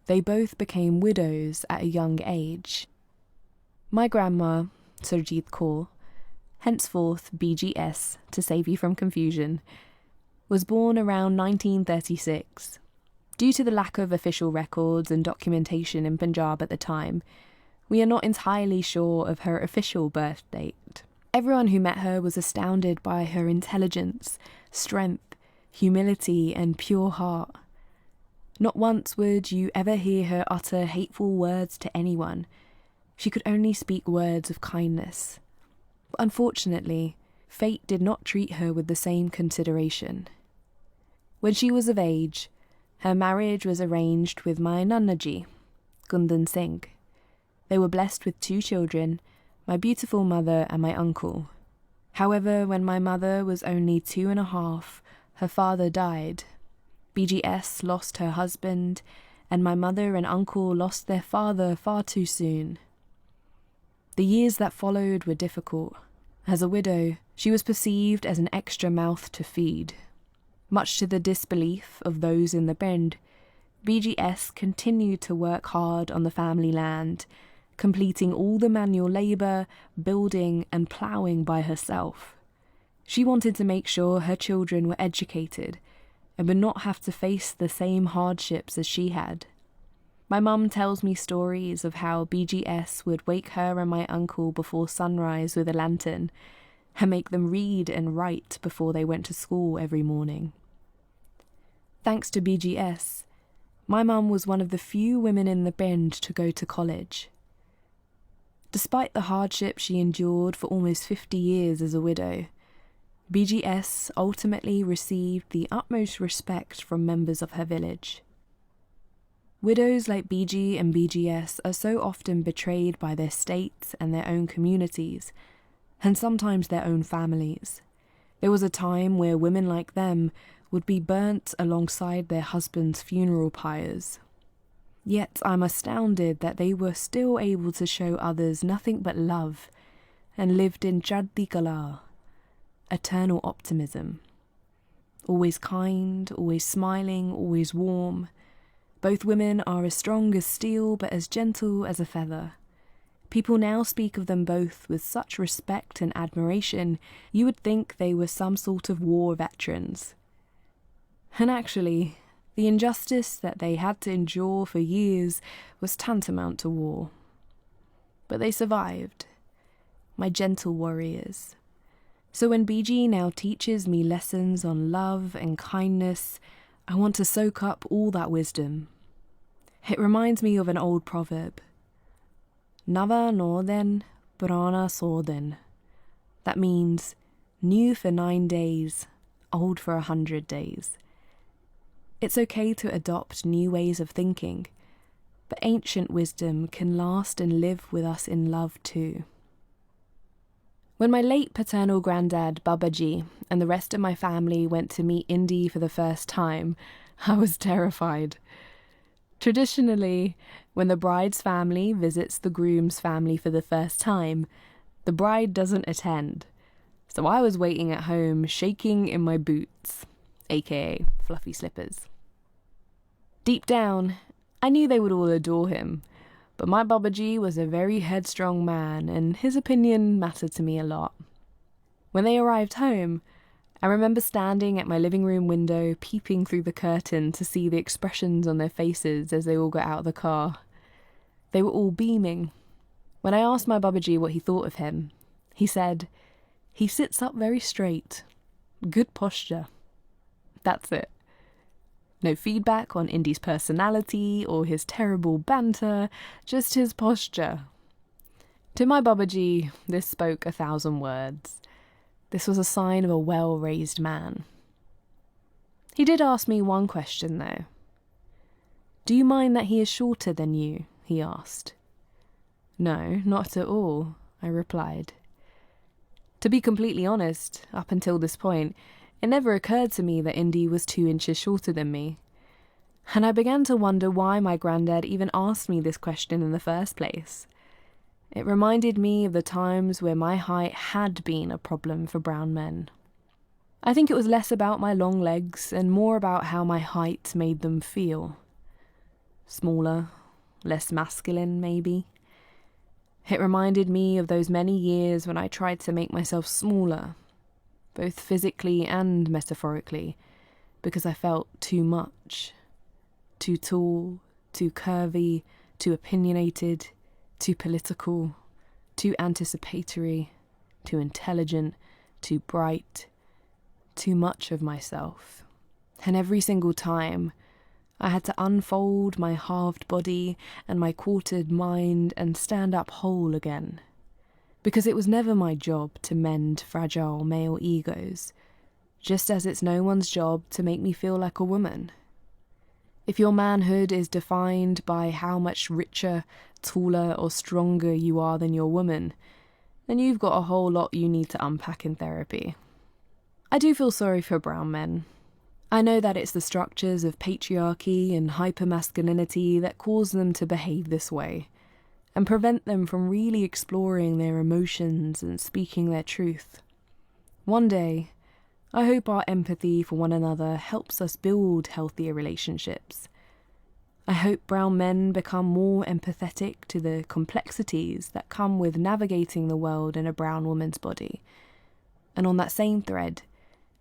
They both became widows at a young age. My grandma, Jaspreet Kaur, henceforth BGS to save you from confusion, was born around 1936. Due to the lack of official records and documentation in Punjab at the time, we are not entirely sure of her official birth date. Everyone who met her was astounded by her intelligence, strength, humility, and pure heart. Not once would you ever hear her utter hateful words to anyone. She could only speak words of kindness. But unfortunately, fate did not treat her with the same consideration. When she was of age, her marriage was arranged with my Nanaji, Gundan Singh. They were blessed with 2 children, my beautiful mother and my uncle. However, when my mother was only 2.5, her father died. BGS lost her husband, and my mother and uncle lost their father far too soon. The years that followed were difficult. As a widow, she was perceived as an extra mouth to feed. Much to the disbelief of those in the Bend, BGS continued to work hard on the family land, completing all the manual labour, building and ploughing by herself. She wanted to make sure her children were educated and would not have to face the same hardships as she had. My mum tells me stories of how BGS would wake her and my uncle before sunrise with a lantern and make them read and write before they went to school every morning. Thanks to BGS, my mum was one of the few women in the Bend to go to college. Despite the hardship she endured for almost 50 years as a widow, BGS ultimately received the utmost respect from members of her village. Widows like BG and BGS are so often betrayed by their states and their own communities, and sometimes their own families. There was a time where women like them would be burnt alongside their husbands' funeral pyres. Yet I'm astounded that they were still able to show others nothing but love and lived in Chaddi Kala, eternal optimism. Always kind, always smiling, always warm. Both women are as strong as steel but as gentle as a feather. People now speak of them both with such respect and admiration, you would think they were some sort of war veterans. And actually, the injustice that they had to endure for years was tantamount to war. But they survived, my gentle warriors. So when BG now teaches me lessons on love and kindness, I want to soak up all that wisdom. It reminds me of an old proverb. Nava Norden, Brana Sorden. That means new for 9 days, old for 100 days. It's okay to adopt new ways of thinking, but ancient wisdom can last and live with us in love too. When my late paternal granddad, Babaji, and the rest of my family went to meet Indy for the first time, I was terrified. Traditionally, when the bride's family visits the groom's family for the first time, the bride doesn't attend. So I was waiting at home, shaking in my boots, aka fluffy slippers. Deep down, I knew they would all adore him, but my Babaji was a very headstrong man, and his opinion mattered to me a lot. When they arrived home, I remember standing at my living room window, peeping through the curtain to see the expressions on their faces as they all got out of the car. They were all beaming. When I asked my Babaji what he thought of him, he said, "He sits up very straight. Good posture." That's it. No feedback on Indy's personality or his terrible banter, just his posture. To my Babaji, this spoke 1,000 words. This was a sign of a well-raised man. He did ask me one question, though. "Do you mind that he is shorter than you?" he asked. "No, not at all," I replied. To be completely honest, up until this point, it never occurred to me that Indy was 2 inches shorter than me. And I began to wonder why my granddad even asked me this question in the first place. It reminded me of the times where my height had been a problem for brown men. I think it was less about my long legs and more about how my height made them feel. Smaller, less masculine, maybe. It reminded me of those many years when I tried to make myself smaller, both physically and metaphorically, because I felt too much. Too tall, too curvy, too opinionated, too political, too anticipatory, too intelligent, too bright, too much of myself. And every single time, I had to unfold my halved body and my quartered mind and stand up whole again. Because it was never my job to mend fragile male egos, just as it's no one's job to make me feel like a woman. If your manhood is defined by how much richer, taller or stronger you are than your woman, then you've got a whole lot you need to unpack in therapy. I do feel sorry for brown men. I know that it's the structures of patriarchy and hypermasculinity that cause them to behave this way, and prevent them from really exploring their emotions and speaking their truth. One day, I hope our empathy for one another helps us build healthier relationships. I hope brown men become more empathetic to the complexities that come with navigating the world in a brown woman's body. And on that same thread,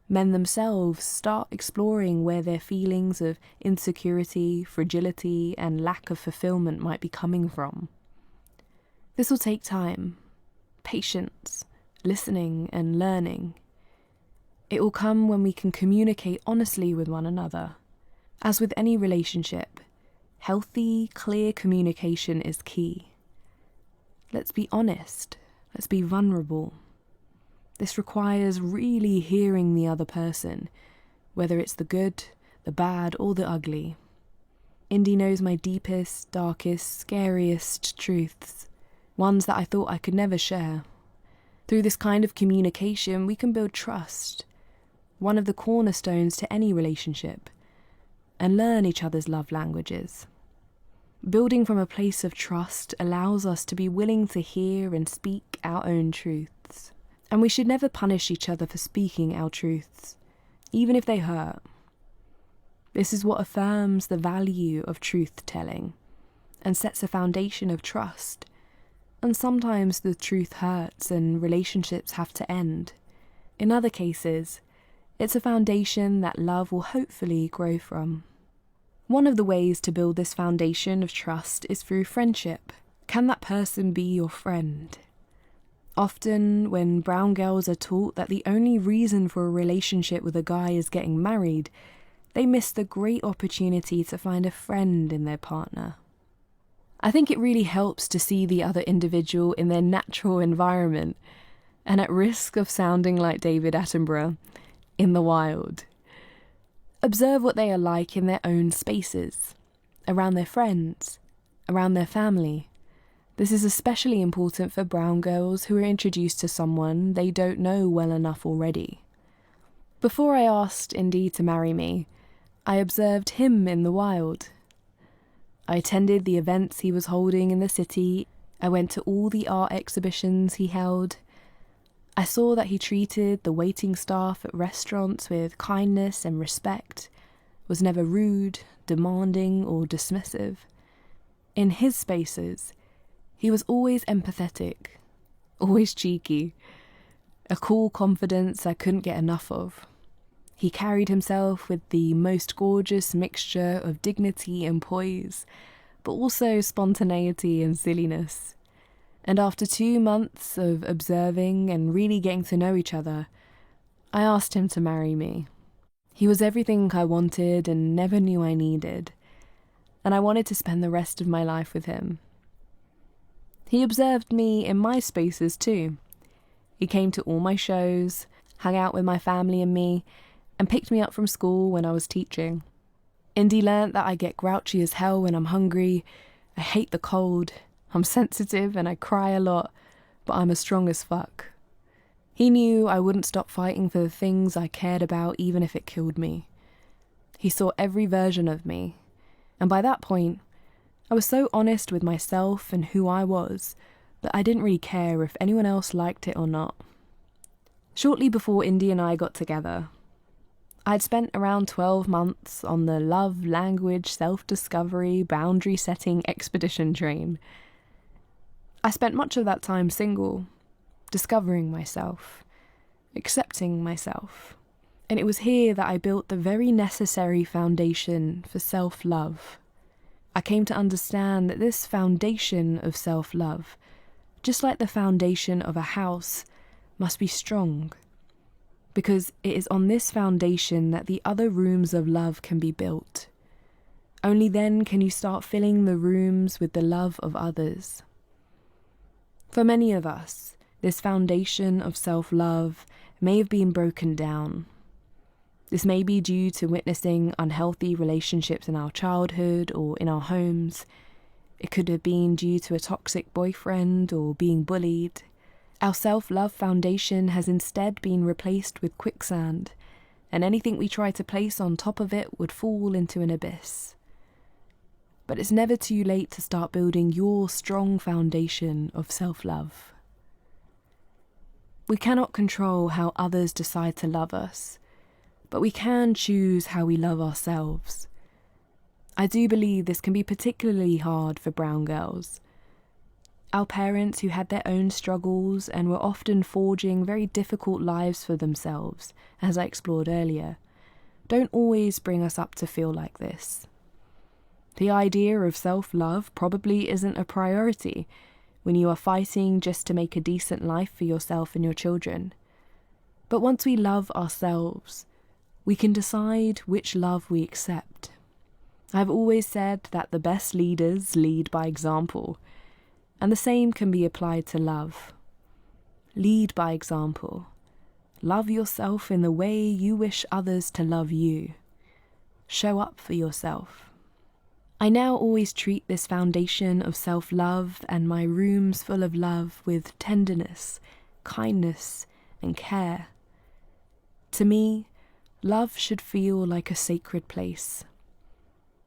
men themselves start exploring where their feelings of insecurity, fragility, and lack of fulfillment might be coming from. This will take time, patience, listening, and learning. It will come when we can communicate honestly with one another. As with any relationship, healthy, clear communication is key. Let's be honest. Let's be vulnerable. This requires really hearing the other person, whether it's the good, the bad, or the ugly. Indy knows my deepest, darkest, scariest truths, ones that I thought I could never share. Through this kind of communication, we can build trust, one of the cornerstones to any relationship, and learn each other's love languages. Building from a place of trust allows us to be willing to hear and speak our own truths. And we should never punish each other for speaking our truths, even if they hurt. This is what affirms the value of truth-telling and sets a foundation of trust. And sometimes the truth hurts and relationships have to end. In other cases, it's a foundation that love will hopefully grow from. One of the ways to build this foundation of trust is through friendship. Can that person be your friend? Often, when brown girls are taught that the only reason for a relationship with a guy is getting married, they miss the great opportunity to find a friend in their partner. I think it really helps to see the other individual in their natural environment, and at risk of sounding like David Attenborough, in the wild. Observe what they are like in their own spaces, around their friends, around their family. This is especially important for brown girls who are introduced to someone they don't know well enough already. Before I asked Indy to marry me, I observed him in the wild. I attended the events he was holding in the city. I went to all the art exhibitions he held. I saw that he treated the waiting staff at restaurants with kindness and respect, was never rude, demanding, or dismissive. In his spaces, he was always empathetic, always cheeky, a cool confidence I couldn't get enough of. He carried himself with the most gorgeous mixture of dignity and poise, but also spontaneity and silliness. And after 2 months of observing and really getting to know each other, I asked him to marry me. He was everything I wanted and never knew I needed, and I wanted to spend the rest of my life with him. He observed me in my spaces too. He came to all my shows, hung out with my family and me, and picked me up from school when I was teaching. Indy learnt that I get grouchy as hell when I'm hungry, I hate the cold, I'm sensitive and I cry a lot, but I'm as strong as fuck. He knew I wouldn't stop fighting for the things I cared about even if it killed me. He saw every version of me, and by that point, I was so honest with myself and who I was that I didn't really care if anyone else liked it or not. Shortly before Indy and I got together, I'd spent around 12 months on the love, language, self-discovery, boundary-setting expedition train. I spent much of that time single, discovering myself, accepting myself. And it was here that I built the very necessary foundation for self-love. I came to understand that this foundation of self-love, just like the foundation of a house, must be strong, because it is on this foundation that the other rooms of love can be built. Only then can you start filling the rooms with the love of others. For many of us, this foundation of self-love may have been broken down. This may be due to witnessing unhealthy relationships in our childhood or in our homes. It could have been due to a toxic boyfriend or being bullied. Our self-love foundation has instead been replaced with quicksand, and anything we try to place on top of it would fall into an abyss. But it's never too late to start building your strong foundation of self-love. We cannot control how others decide to love us, but we can choose how we love ourselves. I do believe this can be particularly hard for brown girls. Our parents, who had their own struggles and were often forging very difficult lives for themselves, as I explored earlier, don't always bring us up to feel like this. The idea of self-love probably isn't a priority when you are fighting just to make a decent life for yourself and your children. But once we love ourselves, we can decide which love we accept. I've always said that the best leaders lead by example, and the same can be applied to love. Lead by example. Love yourself in the way you wish others to love you. Show up for yourself. I now always treat this foundation of self-love and my rooms full of love with tenderness, kindness, and care. To me, love should feel like a sacred place.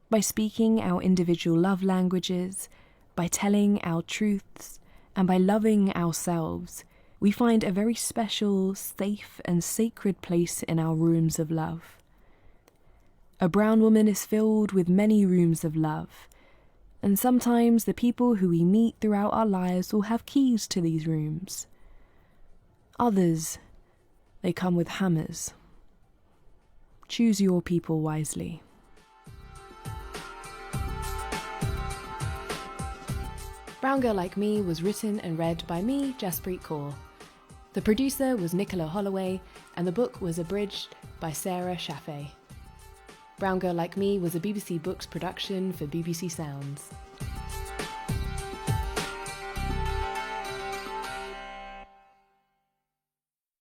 By speaking our individual love languages, by telling our truths, and by loving ourselves, we find a very special, safe, and sacred place in our rooms of love. A brown woman is filled with many rooms of love, and sometimes the people who we meet throughout our lives will have keys to these rooms. Others, they come with hammers. Choose your people wisely. Brown Girl Like Me was written and read by me, Jaspreet Kaur. The producer was Nicola Holloway, and the book was abridged by Sarah Chaffee. Brown Girl Like Me was a BBC Books production for BBC Sounds.